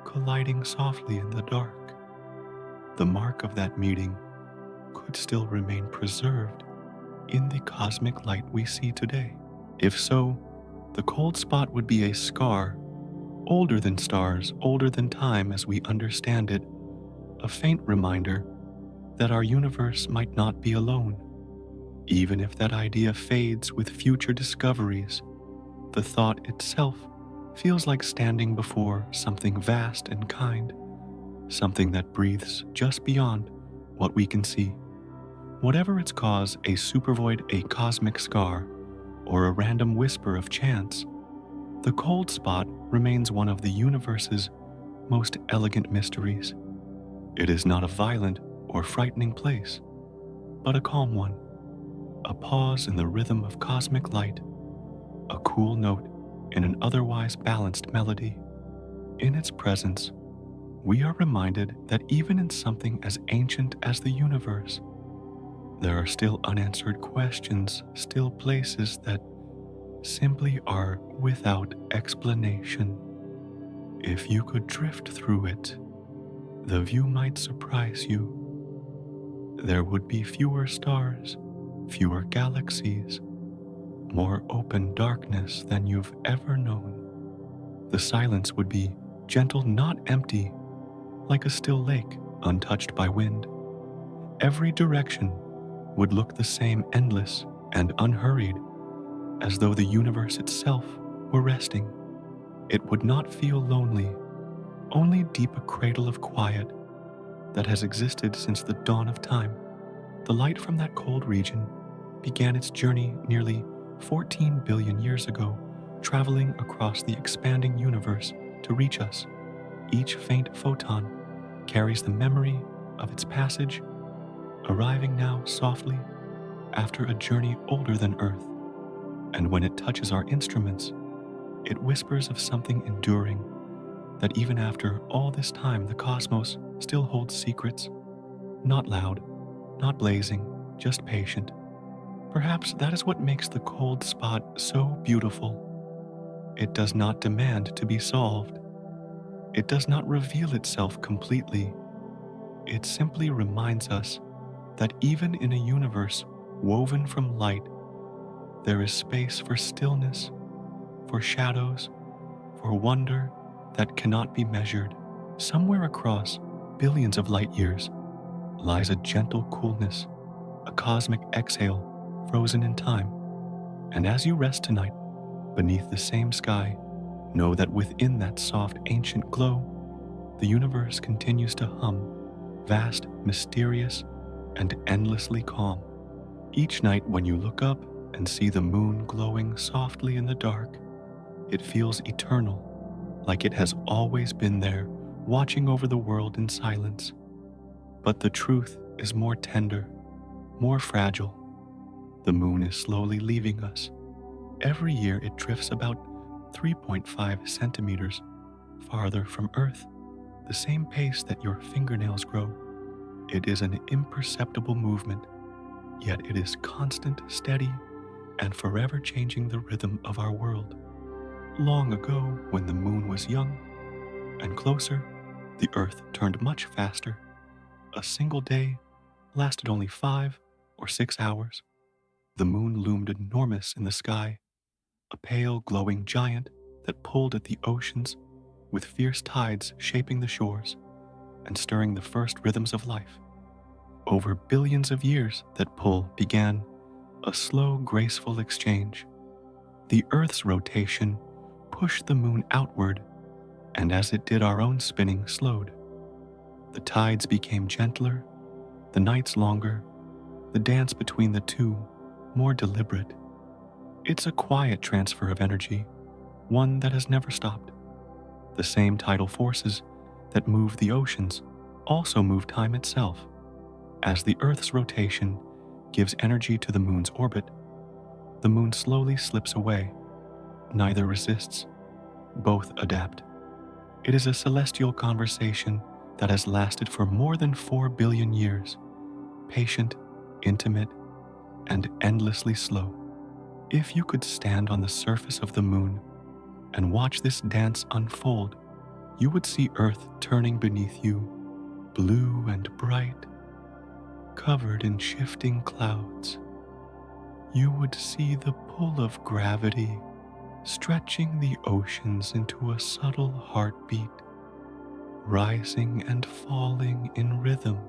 colliding softly in the dark. The mark of that meeting could still remain preserved in the cosmic light we see today. If so, the cold spot would be a scar, older than stars, older than time as we understand it, a faint reminder that our universe might not be alone. Even if that idea fades with future discoveries, the thought itself feels like standing before something vast and kind, something that breathes just beyond what we can see. Whatever its cause, a supervoid, a cosmic scar, or a random whisper of chance, the cold spot remains one of the universe's most elegant mysteries. It is not a violent or frightening place, but a calm one, a pause in the rhythm of cosmic light, a cool note in an otherwise balanced melody. In its presence, we are reminded that even in something as ancient as the universe, there are still unanswered questions, still places that simply are without explanation. If you could drift through it, the view might surprise you. There would be fewer stars, fewer galaxies, more open darkness than you've ever known. The silence would be gentle, not empty, like a still lake untouched by wind. Every direction would look the same, endless and unhurried, as though the universe itself were resting. It would not feel lonely, only deep a cradle of quiet that has existed since the dawn of time. The light from that cold region began its journey nearly 14 billion years ago, traveling across the expanding universe to reach us. Each faint photon carries the memory of its passage, arriving now softly after a journey older than Earth. And when it touches our instruments, it whispers of something enduring, that even after all this time the cosmos still holds secrets, not loud, not blazing, just patient. Perhaps that is what makes the cold spot so beautiful. It does not demand to be solved. It does not reveal itself completely. It simply reminds us that even in a universe woven from light, there is space for stillness, for shadows, for wonder that cannot be measured. Somewhere across billions of light years lies a gentle coolness, a cosmic exhale frozen in time. And as you rest tonight, Beneath the same sky, know that within that soft ancient glow, the universe continues to hum, vast, mysterious, and endlessly calm. Each night when you look up and see the moon glowing softly in the dark, it feels eternal, like it has always been there, watching over the world in silence. But the truth is more tender, more fragile. The moon is slowly leaving us. Every year it drifts about 3.5 centimeters farther from Earth, the same pace that your fingernails grow. It is an imperceptible movement, yet it is constant, steady, and forever changing the rhythm of our world. Long ago, when the moon was young and closer, the Earth turned much faster. A single day lasted only 5 or 6 hours. The moon loomed enormous in the sky, a pale, glowing giant that pulled at the oceans with fierce tides shaping the shores and stirring the first rhythms of life. Over billions of years, that pull began a slow, graceful exchange. The Earth's rotation pushed the moon outward, and as it did, our own spinning slowed. The tides became gentler, the nights longer, the dance between the two more deliberate. It's a quiet transfer of energy, one that has never stopped. The same tidal forces that move the oceans also move time itself. As the Earth's rotation gives energy to the moon's orbit, the moon slowly slips away. Neither resists, both adapt. It is a celestial conversation that has lasted for more than 4 billion years, patient, intimate, and endlessly slow. If you could stand on the surface of the moon and watch this dance unfold, you would see Earth turning beneath you, blue and bright, covered in shifting clouds. You would see the pull of gravity stretching the oceans into a subtle heartbeat, rising and falling in rhythm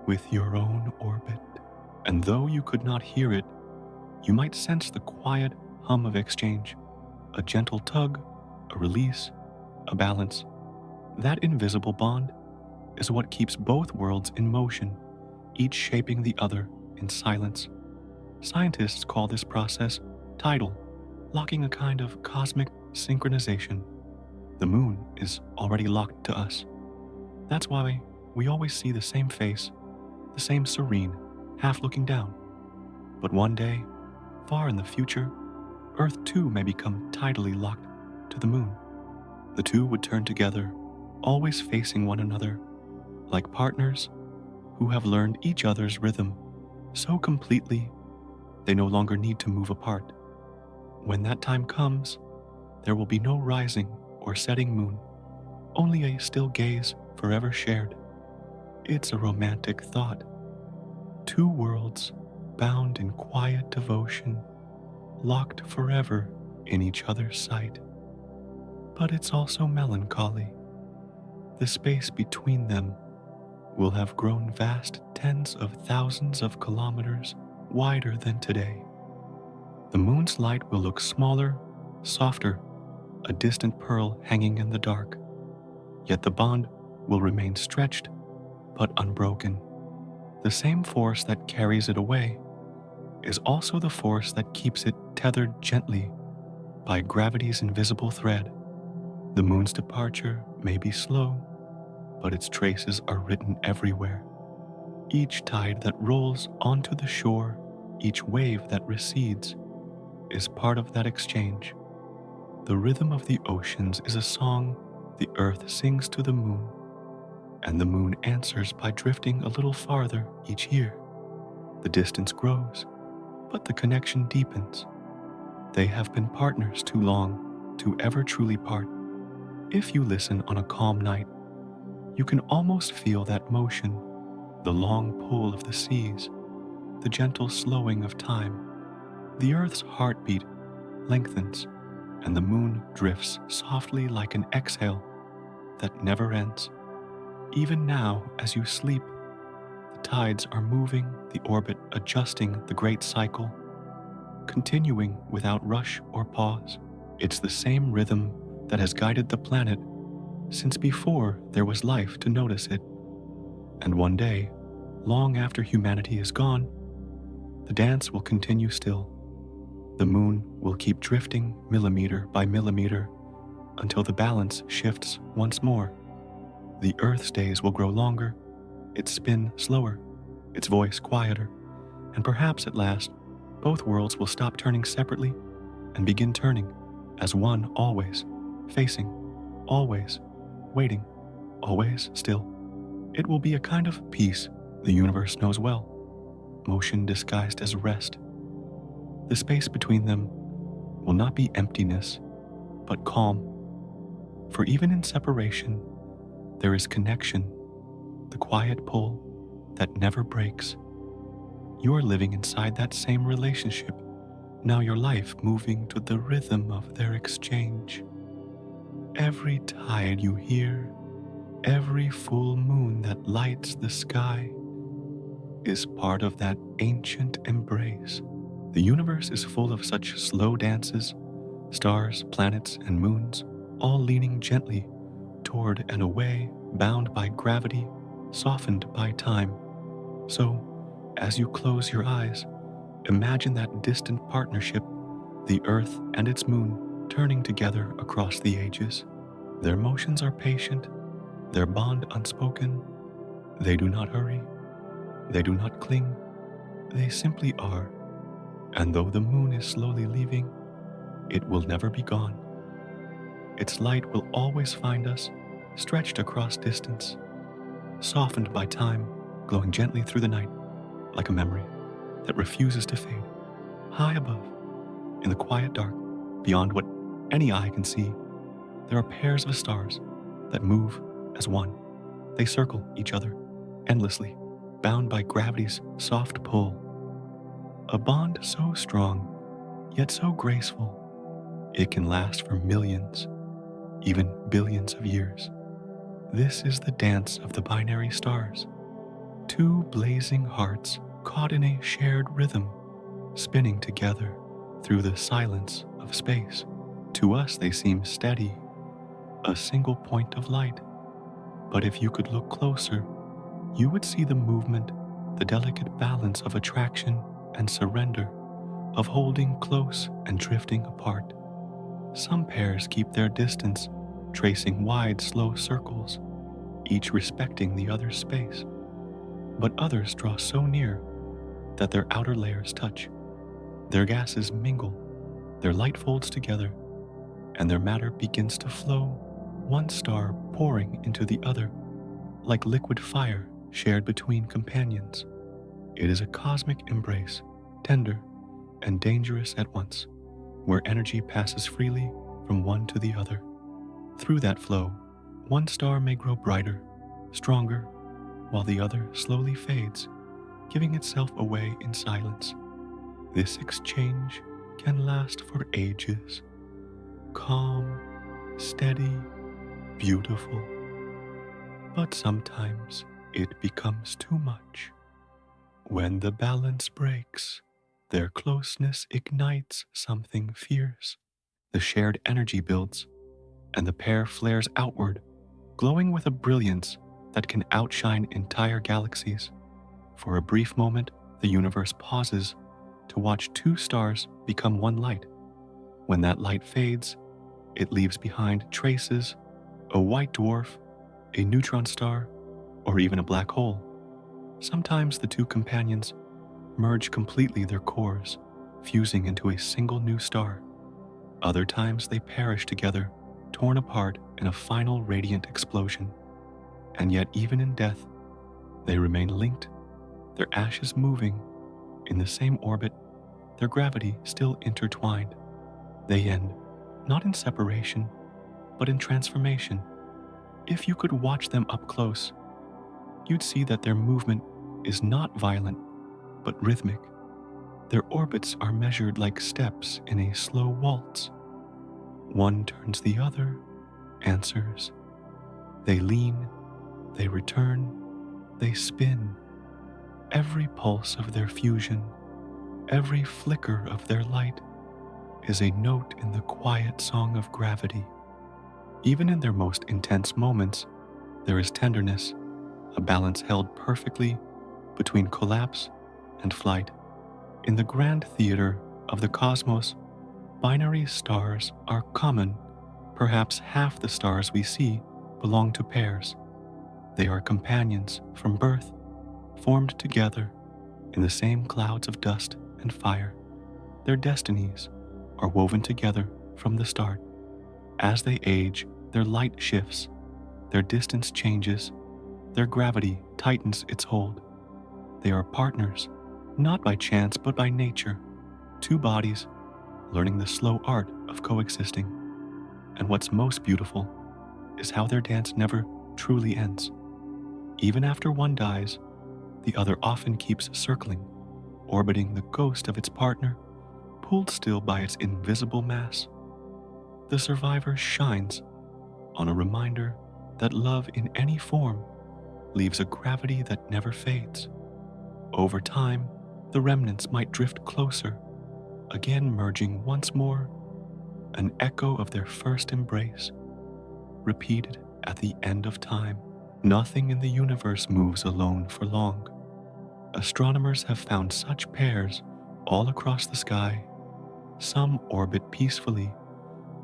with your own orbit. And though you could not hear it, you might sense the quiet hum of exchange, a gentle tug, a release, a balance. That invisible bond is what keeps both worlds in motion, each shaping the other in silence. Scientists call this process tidal, locking a kind of cosmic synchronization. The moon is already locked to us. That's why we always see the same face, the same serene, half looking down. But one day, far in the future, Earth too may become tidally locked to the moon. The two would turn together, always facing one another, like partners who have learned each other's rhythm so completely they no longer need to move apart. When that time comes, there will be no rising or setting moon, only a still gaze forever shared. It's a romantic thought. Two worlds bound in quiet devotion, locked forever in each other's sight. But it's also melancholy. The space between them will have grown vast, tens of thousands of kilometers wider than today. The moon's light will look smaller, softer, a distant pearl hanging in the dark. Yet the bond will remain stretched but unbroken. The same force that carries it away is also the force that keeps it tethered gently by gravity's invisible thread. The moon's departure may be slow, but its traces are written everywhere. Each tide that rolls onto the shore, each wave that recedes, is part of that exchange. The rhythm of the oceans is a song the earth sings to the moon, and the moon answers by drifting a little farther each year. The distance grows, but the connection deepens. They have been partners too long to ever truly part. If you listen on a calm night, you can almost feel that motion, the long pull of the seas, the gentle slowing of time. The earth's heartbeat lengthens, and the moon drifts softly like an exhale that never ends. Even now, as you sleep, the tides are moving, the orbit adjusting the great cycle, continuing without rush or pause. It's the same rhythm that has guided the planet since before there was life to notice it. And one day, long after humanity is gone, the dance will continue still. The moon will keep drifting millimeter by millimeter until the balance shifts once more. The Earth's days will grow longer, its spin slower, its voice quieter, and perhaps at last, both worlds will stop turning separately and begin turning as one always, facing, always, waiting, always still. It will be a kind of peace the universe knows well, motion disguised as rest. The space between them will not be emptiness, but calm. For even in separation, there is connection, the quiet pull that never breaks. You are living inside that same relationship, now your life moving to the rhythm of their exchange. Every tide you hear, every full moon that lights the sky, is part of that ancient embrace. The universe is full of such slow dances, stars, planets, and moons, all leaning gently toward and away, bound by gravity, softened by time. So, as you close your eyes, imagine that distant partnership, the Earth and its moon turning together across the ages. Their motions are patient, their bond unspoken. They do not hurry, they do not cling, they simply are. And though the moon is slowly leaving, it will never be gone. Its light will always find us, stretched across distance, softened by time, glowing gently through the night, like a memory that refuses to fade. High above, in the quiet dark, beyond what any eye can see, there are pairs of stars that move as one. They circle each other endlessly, bound by gravity's soft pull. A bond so strong, yet so graceful, it can last for millions, even billions of years. This is the dance of the binary stars. Two blazing hearts caught in a shared rhythm, spinning together through the silence of space. To us they seem steady, a single point of light. But if you could look closer, you would see the movement, the delicate balance of attraction and surrender, of holding close and drifting apart. Some pairs keep their distance, tracing wide, slow circles, each respecting the other's space. But others draw so near that their outer layers touch. Their gases mingle, their light folds together, and their matter begins to flow, one star pouring into the other, like liquid fire shared between companions. It is a cosmic embrace, tender and dangerous at once, where energy passes freely from one to the other. Through that flow, one star may grow brighter, stronger, while the other slowly fades, giving itself away in silence. This exchange can last for ages. Calm, steady, beautiful. But sometimes it becomes too much. When the balance breaks, their closeness ignites something fierce. The shared energy builds, and the pair flares outward, glowing with a brilliance that can outshine entire galaxies. For a brief moment, the universe pauses to watch two stars become one light. When that light fades, it leaves behind traces, a white dwarf, a neutron star, or even a black hole. Sometimes the two companions merge completely their cores, fusing into a single new star. Other times they perish together, torn apart in a final radiant explosion. And yet even in death, they remain linked, their ashes moving in the same orbit, their gravity still intertwined. They end, not in separation, but in transformation. If you could watch them up close, you'd see that their movement is not violent, but rhythmic. Their orbits are measured like steps in a slow waltz. One turns the other, answers. They lean, they return, they spin. Every pulse of their fusion, every flicker of their light is a note in the quiet song of gravity. Even in their most intense moments, there is tenderness, a balance held perfectly between collapse and flight. In the grand theater of the cosmos, binary stars are common. Perhaps half the stars we see belong to pairs. They are companions from birth, formed together in the same clouds of dust and fire. Their destinies are woven together from the start. As they age, their light shifts, their distance changes, their gravity tightens its hold. They are partners, not by chance but by nature, two bodies learning the slow art of coexisting. And what's most beautiful is how their dance never truly ends. Even after one dies, the other often keeps circling, orbiting the ghost of its partner, pulled still by its invisible mass. The survivor shines on a reminder that love in any form leaves a gravity that never fades. Over time, the remnants might drift closer, again merging once more, an echo of their first embrace, repeated at the end of time. Nothing in the universe moves alone for long. Astronomers have found such pairs all across the sky. Some orbit peacefully,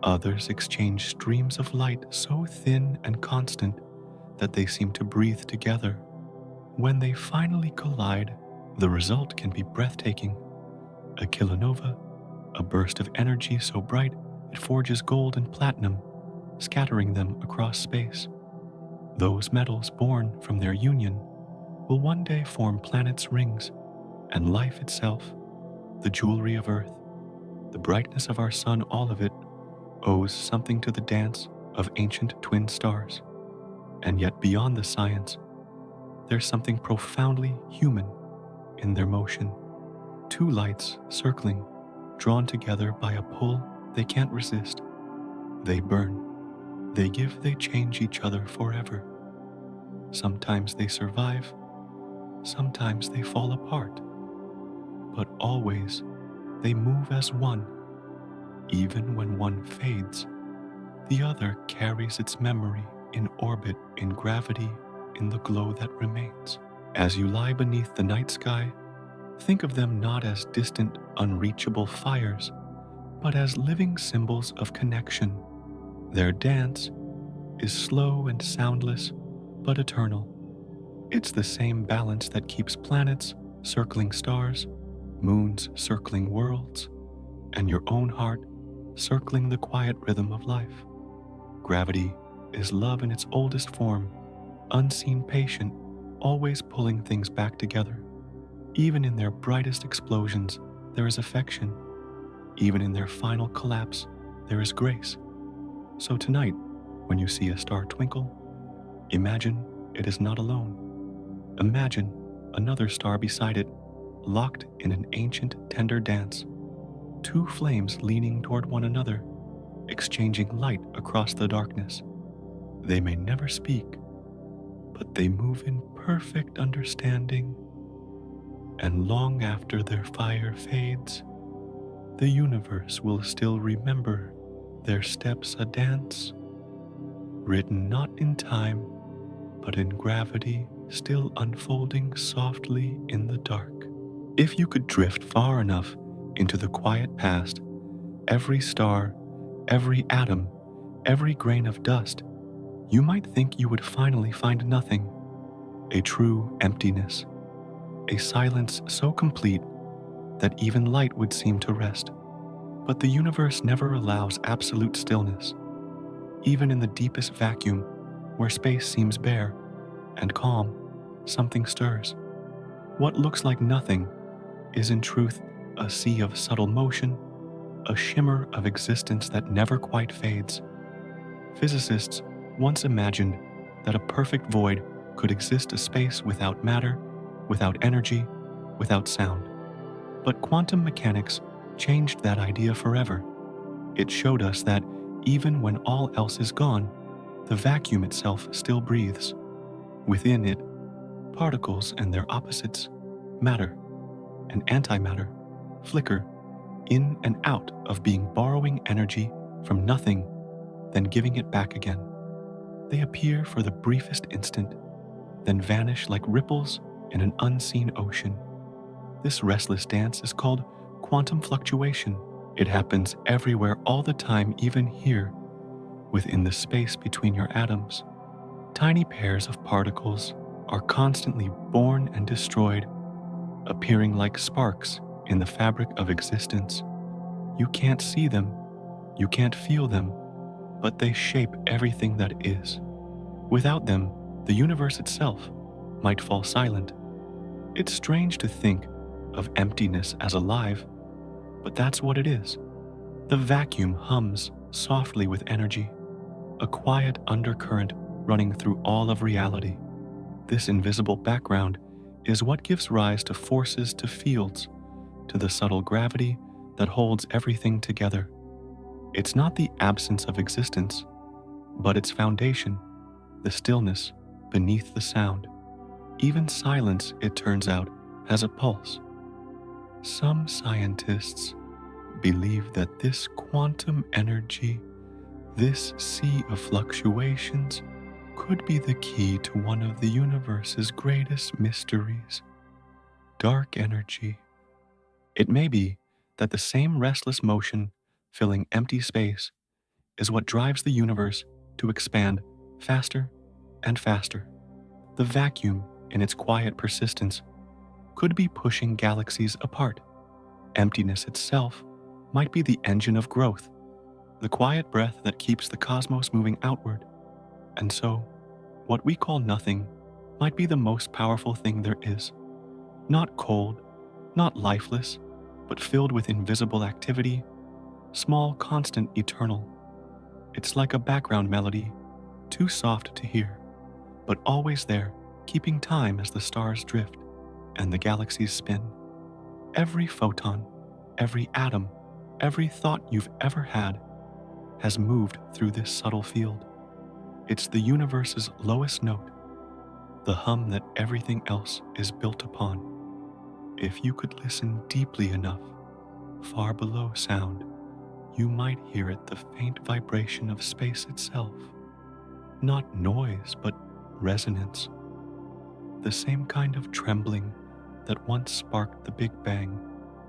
others exchange streams of light so thin and constant that they seem to breathe together. When they finally collide, the result can be breathtaking. A kilonova, a burst of energy so bright it forges gold and platinum, scattering them across space. Those metals born from their union will one day form planets' rings, and life itself, the jewelry of Earth, the brightness of our sun, all of it owes something to the dance of ancient twin stars. And yet beyond the science, there's something profoundly human in their motion. Two lights circling, drawn together by a pull they can't resist. They burn, they give, they change each other forever. Sometimes they survive, sometimes they fall apart, but always they move as one. Even when one fades, the other carries its memory in orbit, in gravity, in the glow that remains. As you lie beneath the night sky, think of them not as distant, unreachable fires, but as living symbols of connection. Their dance is slow and soundless, but eternal. It's the same balance that keeps planets circling stars, moons circling worlds, and your own heart circling the quiet rhythm of life. Gravity is love in its oldest form, unseen, patient, always pulling things back together. Even in their brightest explosions, there is affection. Even in their final collapse, there is grace. So tonight, when you see a star twinkle, imagine it is not alone. Imagine another star beside it, locked in an ancient, tender dance. Two flames leaning toward one another, exchanging light across the darkness. They may never speak, but they move in perfect understanding. And long after their fire fades, the universe will still remember their steps a dance, written not in time, but in gravity, still unfolding softly in the dark. If you could drift far enough into the quiet past, every star, every atom, every grain of dust, you might think you would finally find nothing, a true emptiness, a silence so complete that even light would seem to rest. But the universe never allows absolute stillness. Even in the deepest vacuum, where space seems bare and calm, something stirs. What looks like nothing is in truth a sea of subtle motion, a shimmer of existence that never quite fades. Physicists once imagined that a perfect void could exist, a space without matter, without energy, without sound. But quantum mechanics changed that idea forever. It showed us that even when all else is gone, the vacuum itself still breathes. Within it, particles and their opposites, matter and antimatter, flicker, in and out of being borrowing energy from nothing, then giving it back again. They appear for the briefest instant, then vanish like ripples in an unseen ocean. This restless dance is called quantum fluctuation. It happens everywhere all the time, even here, within the space between your atoms. Tiny pairs of particles are constantly born and destroyed, appearing like sparks in the fabric of existence. You can't see them, you can't feel them, but they shape everything that is. Without them, the universe itself might fall silent. It's strange to think of emptiness as alive, but that's what it is. The vacuum hums softly with energy, a quiet undercurrent running through all of reality. This invisible background is what gives rise to forces, to fields, to the subtle gravity that holds everything together. It's not the absence of existence, but its foundation, the stillness beneath the sound. Even silence, it turns out, has a pulse. Some scientists believe that this quantum energy, this sea of fluctuations, could be the key to one of the universe's greatest mysteries: dark energy. It may be that the same restless motion filling empty space is what drives the universe to expand faster and faster. The vacuum, in its quiet persistence, could be pushing galaxies apart. Emptiness itself might be the engine of growth, the quiet breath that keeps the cosmos moving outward. And so, what we call nothing might be the most powerful thing there is. Not cold, not lifeless, but filled with invisible activity, small, constant, eternal. It's like a background melody, too soft to hear, but always there, keeping time as the stars drift and the galaxies spin. Every photon, every atom, every thought you've ever had has moved through this subtle field. It's the universe's lowest note, the hum that everything else is built upon. If you could listen deeply enough, far below sound, you might hear it, the faint vibration of space itself. Not noise, but resonance. The same kind of trembling that once sparked the Big Bang,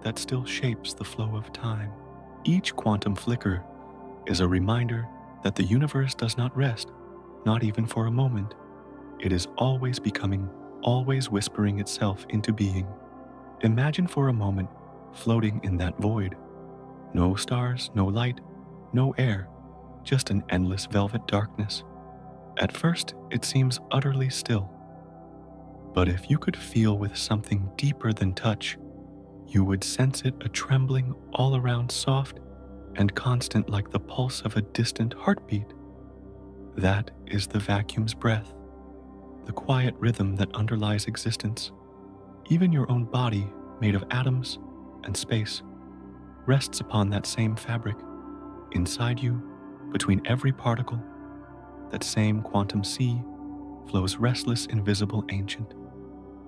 that still shapes the flow of time. Each quantum flicker is a reminder that the universe does not rest, not even for a moment. It is always becoming, always whispering itself into being. Imagine for a moment floating in that void. No stars, no light, no air, just an endless velvet darkness. At first, it seems utterly still. But if you could feel with something deeper than touch, you would sense it, a trembling all around, soft and constant like the pulse of a distant heartbeat. That is the vacuum's breath, the quiet rhythm that underlies existence. Even your own body, made of atoms and space, rests upon that same fabric. Inside you, between every particle, that same quantum sea flows restless, invisible, ancient.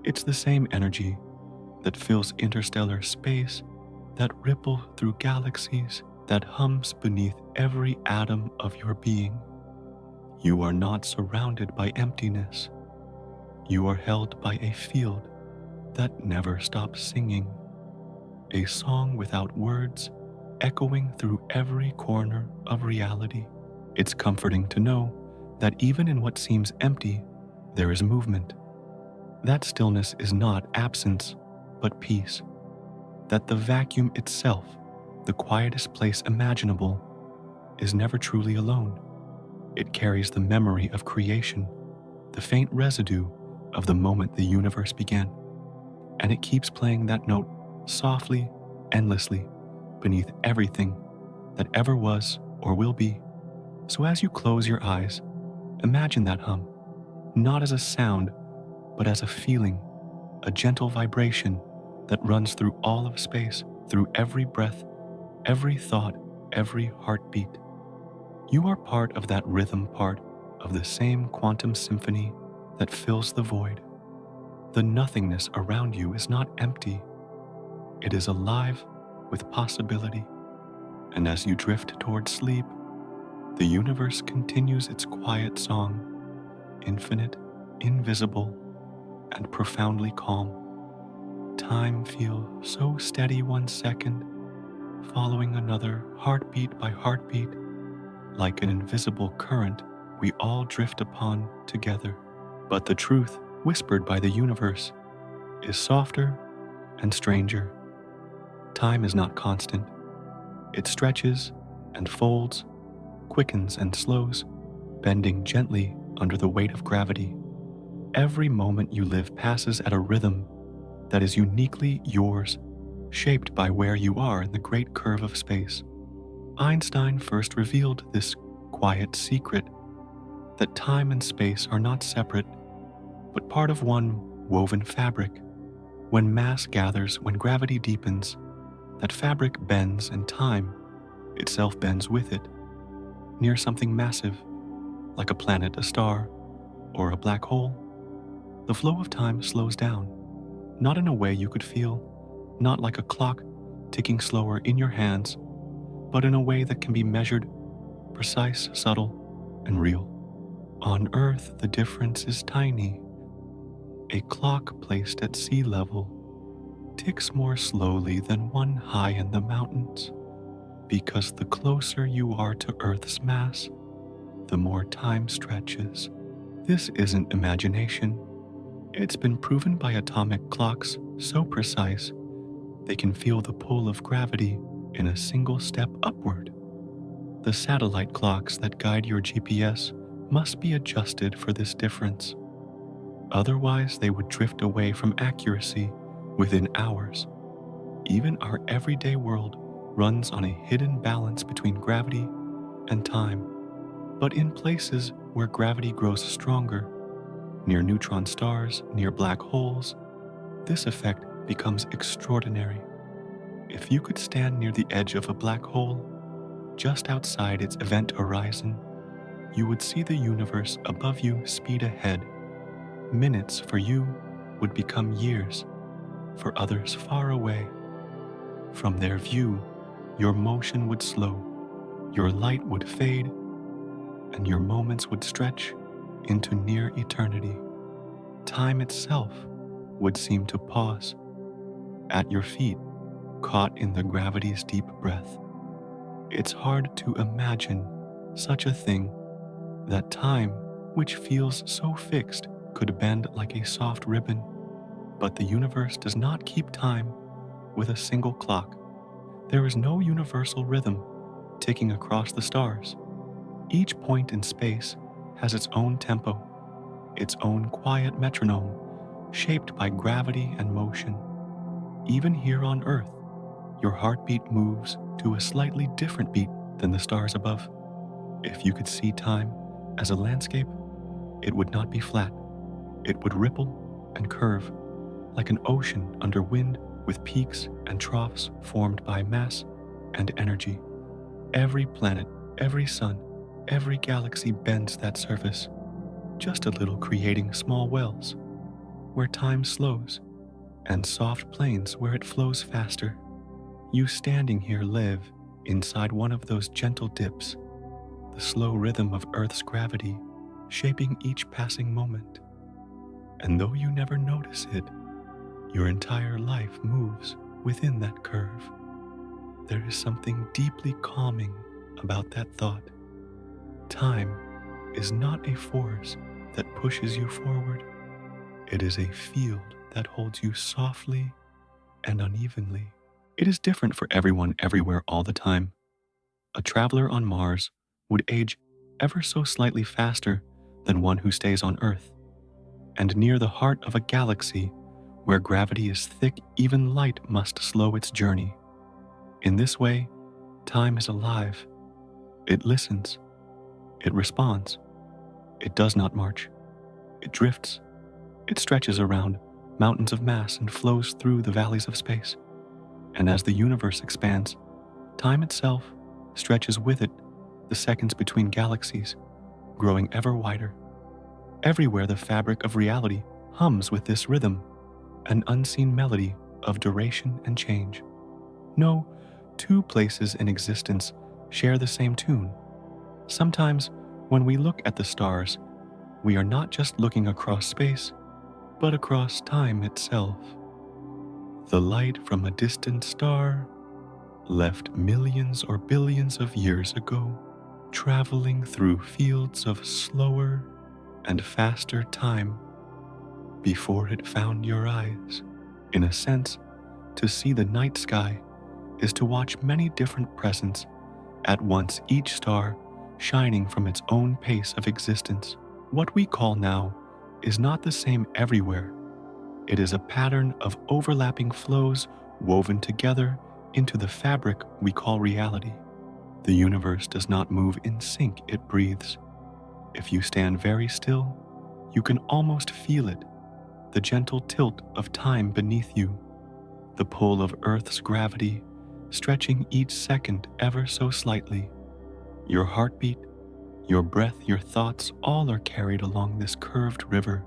It's the same energy that fills interstellar space, that ripple through galaxies, that hums beneath every atom of your being. You are not surrounded by emptiness. You are held by a field that never stops singing, a song without words, echoing through every corner of reality. It's comforting to know that even in what seems empty, there is movement. That stillness is not absence, but peace. That the vacuum itself, the quietest place imaginable, is never truly alone. It carries the memory of creation, the faint residue of the moment the universe began. And it keeps playing that note softly, endlessly, beneath everything that ever was or will be. So as you close your eyes, imagine that hum, not as a sound, but as a feeling, a gentle vibration that runs through all of space, through every breath, every thought, every heartbeat. You are part of that rhythm, part of the same quantum symphony that fills the void. The nothingness around you is not empty. It is alive with possibility. And as you drift toward sleep, the universe continues its quiet song, infinite, invisible, and profoundly calm. Time feels so steady 1 second, following another heartbeat by heartbeat, like an invisible current we all drift upon together. But the truth, whispered by the universe, is softer and stranger. Time is not constant. It stretches and folds, quickens and slows, bending gently under the weight of gravity. Every moment you live passes at a rhythm that is uniquely yours, shaped by where you are in the great curve of space. Einstein first revealed this quiet secret that time and space are not separate, but part of one woven fabric. When mass gathers, when gravity deepens, that fabric bends and time itself bends with it. Near something massive, like a planet, a star, or a black hole, the flow of time slows down, not in a way you could feel, not like a clock ticking slower in your hands, but in a way that can be measured, precise, subtle, and real. On Earth, the difference is tiny. A clock placed at sea level ticks more slowly than one high in the mountains, because the closer you are to Earth's mass, the more time stretches. This isn't imagination. It's been proven by atomic clocks so precise they can feel the pull of gravity in a single step upward. The satellite clocks that guide your GPS must be adjusted for this difference. Otherwise, they would drift away from accuracy within hours. Even our everyday world runs on a hidden balance between gravity and time. But in places where gravity grows stronger, near neutron stars, near black holes, this effect becomes extraordinary. If you could stand near the edge of a black hole, just outside its event horizon, you would see the universe above you speed ahead. Minutes for you would become years, for others far away. From their view, your motion would slow, your light would fade, and your moments would stretch into near eternity. Time itself would seem to pause at your feet, caught in the gravity's deep breath. It's hard to imagine such a thing, that time, which feels so fixed, could bend like a soft ribbon. But the universe does not keep time with a single clock. There is no universal rhythm ticking across the stars. Each point in space has its own tempo, its own quiet metronome, shaped by gravity and motion. Even here on Earth, your heartbeat moves to a slightly different beat than the stars above. If you could see time as a landscape, it would not be flat. It would ripple and curve like an ocean under wind, with peaks and troughs formed by mass and energy. Every planet, every sun, every galaxy bends that surface, just a little, creating small wells where time slows and soft plains where it flows faster. You standing here live inside one of those gentle dips, the slow rhythm of Earth's gravity shaping each passing moment. And though you never notice it, your entire life moves within that curve. There is something deeply calming about that thought. Time is not a force that pushes you forward. It is a field that holds you softly and unevenly. It is different for everyone, everywhere, all the time. A traveler on Mars would age ever so slightly faster than one who stays on Earth. And near the heart of a galaxy, where gravity is thick, even light must slow its journey. In this way, time is alive. It listens. It responds. It does not march. It drifts. It stretches around mountains of mass and flows through the valleys of space. And as the universe expands, time itself stretches with it, the seconds between galaxies, growing ever wider. Everywhere the fabric of reality hums with this rhythm, an unseen melody of duration and change. No Two places in existence share the same tune. Sometimes, when we look at the stars, we are not just looking across space, but across time itself. The light from a distant star left millions or billions of years ago, traveling through fields of slower and faster time before it found your eyes. In a sense, to see the night sky is to watch many different presents at once, each star shining from its own pace of existence. What we call now is not the same everywhere. It is a pattern of overlapping flows woven together into the fabric we call reality. The universe does not move in sync, it breathes. If you stand very still, you can almost feel it, the gentle tilt of time beneath you, the pull of Earth's gravity stretching each second ever so slightly. Your heartbeat, your breath, your thoughts, all are carried along this curved river.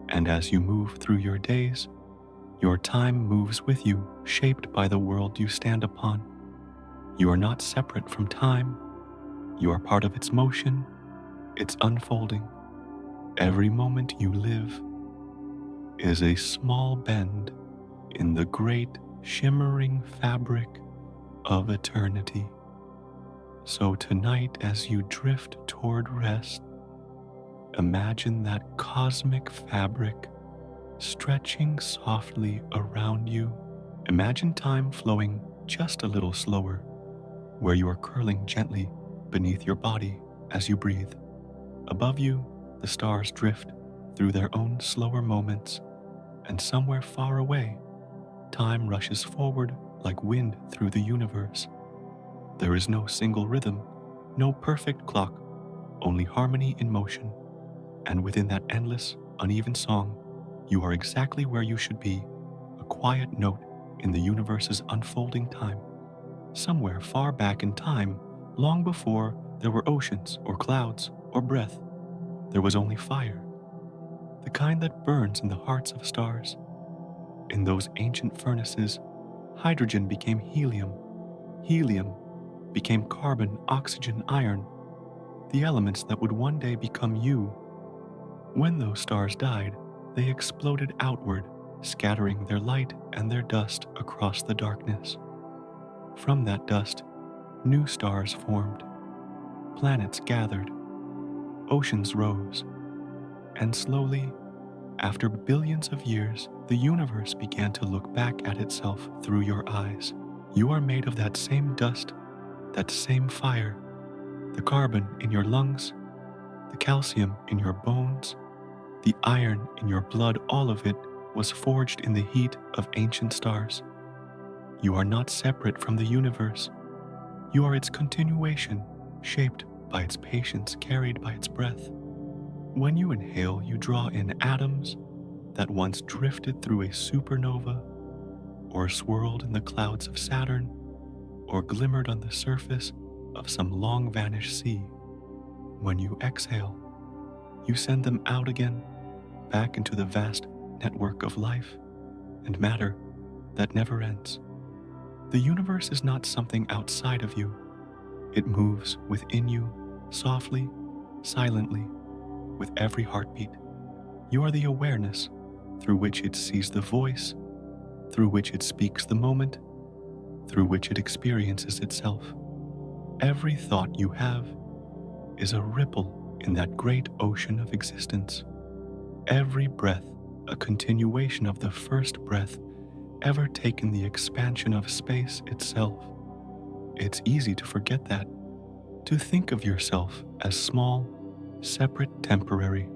And as you move through your days, your time moves with you, shaped by the world you stand upon. You are not separate from time. You are part of its motion, its unfolding. Every moment you live is a small bend in the great shimmering fabric of eternity. So tonight, as you drift toward rest, imagine that cosmic fabric stretching softly around you. Imagine time flowing just a little slower, where you are curling gently beneath your body as you breathe. Above you, the stars drift through their own slower moments, and somewhere far away, time rushes forward like wind through the universe. There is no single rhythm, no perfect clock, only harmony in motion. And within that endless, uneven song, you are exactly where you should be, a quiet note in the universe's unfolding time. Somewhere far back in time, long before there were oceans or clouds or breath, there was only fire, the kind that burns in the hearts of stars. In those ancient furnaces, hydrogen became helium, helium became carbon, oxygen, iron, the elements that would one day become you. When those stars died, they exploded outward, scattering their light and their dust across the darkness. From that dust, new stars formed, planets gathered, oceans rose, and slowly, after billions of years, the universe began to look back at itself through your eyes. You are made of that same dust, that same fire, the carbon in your lungs, the calcium in your bones, the iron in your blood, all of it was forged in the heat of ancient stars. You are not separate from the universe. You are its continuation, shaped by its patience, carried by its breath. When you inhale, you draw in atoms that once drifted through a supernova, or swirled in the clouds of Saturn, or glimmered on the surface of some long-vanished sea. When you exhale, you send them out again, back into the vast network of life and matter that never ends. The universe is not something outside of you. It moves within you, softly, silently, with every heartbeat. You are the awareness through which it sees the voice, through which it speaks the moment, through which it experiences itself. Every thought you have is a ripple in that great ocean of existence. Every breath a continuation of the first breath ever taken, the expansion of space itself. It's easy to forget that, to think of yourself as small, separate, temporary.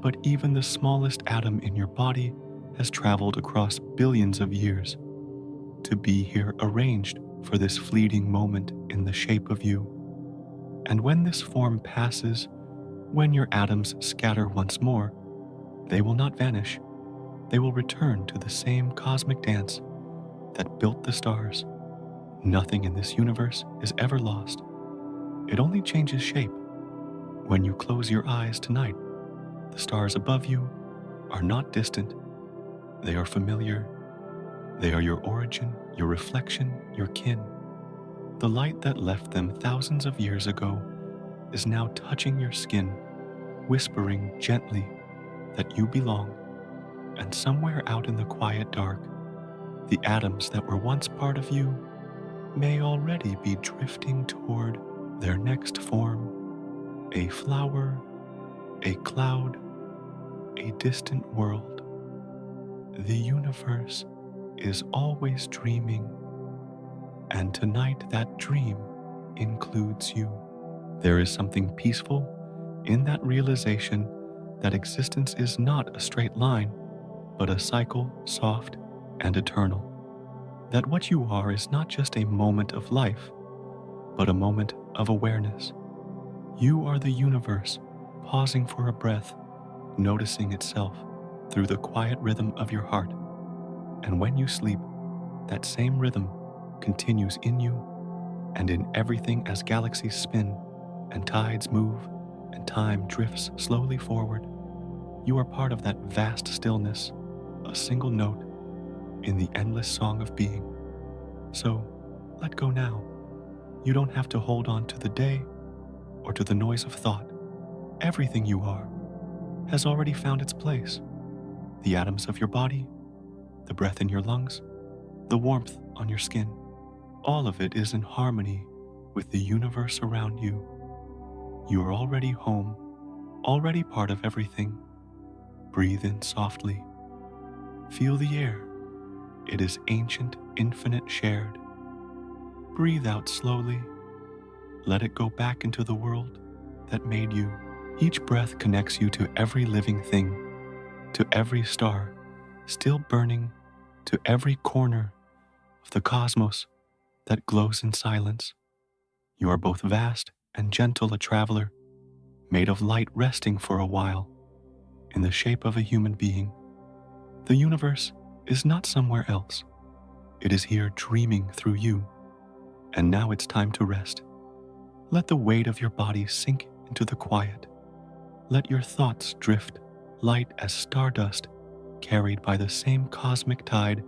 But even the smallest atom in your body has traveled across billions of years to be here, arranged for this fleeting moment in the shape of you. And when this form passes, when your atoms scatter once more, they will not vanish. They will return to the same cosmic dance that built the stars. Nothing in this universe is ever lost. It only changes shape. When you close your eyes tonight, the stars above you are not distant. They are familiar. They are your origin, your reflection, your kin. The light that left them thousands of years ago is now touching your skin, whispering gently that you belong. And somewhere out in the quiet dark, the atoms that were once part of you may already be drifting toward their next form, a flower, a cloud, a distant world. The universe is always dreaming, and tonight that dream includes you. There is something peaceful in that realization that existence is not a straight line, but a cycle, soft and eternal. That what you are is not just a moment of life, but a moment of awareness. You are the universe, pausing for a breath, noticing itself through the quiet rhythm of your heart. And when you sleep, that same rhythm continues in you and in everything as galaxies spin and tides move and time drifts slowly forward. You are part of that vast stillness, a single note in the endless song of being. So let go now. You don't have to hold on to the day or to the noise of thought. Everything you are has already found its place. The atoms of your body, the breath in your lungs, the warmth on your skin, all of it is in harmony with the universe around you. You are already home, already part of everything. Breathe in softly. Feel the air. It is ancient, infinite, shared. Breathe out slowly. Let it go back into the world that made you. Each breath connects you to every living thing, to every star still burning, to every corner of the cosmos that glows in silence. You are both vast and gentle, a traveler, made of light resting for a while, in the shape of a human being. The universe is not somewhere else. It is here dreaming through you, and now it's time to rest. Let the weight of your body sink into the quiet. Let your thoughts drift light as stardust carried by the same cosmic tide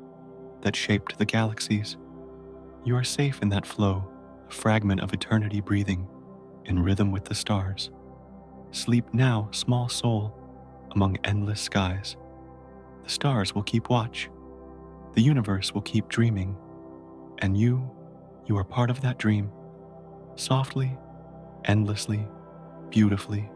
that shaped the galaxies. You are safe in that flow, a fragment of eternity breathing in rhythm with the stars. Sleep now, small soul, among endless skies. The stars will keep watch. The universe will keep dreaming. And you are part of that dream. Softly, endlessly, beautifully,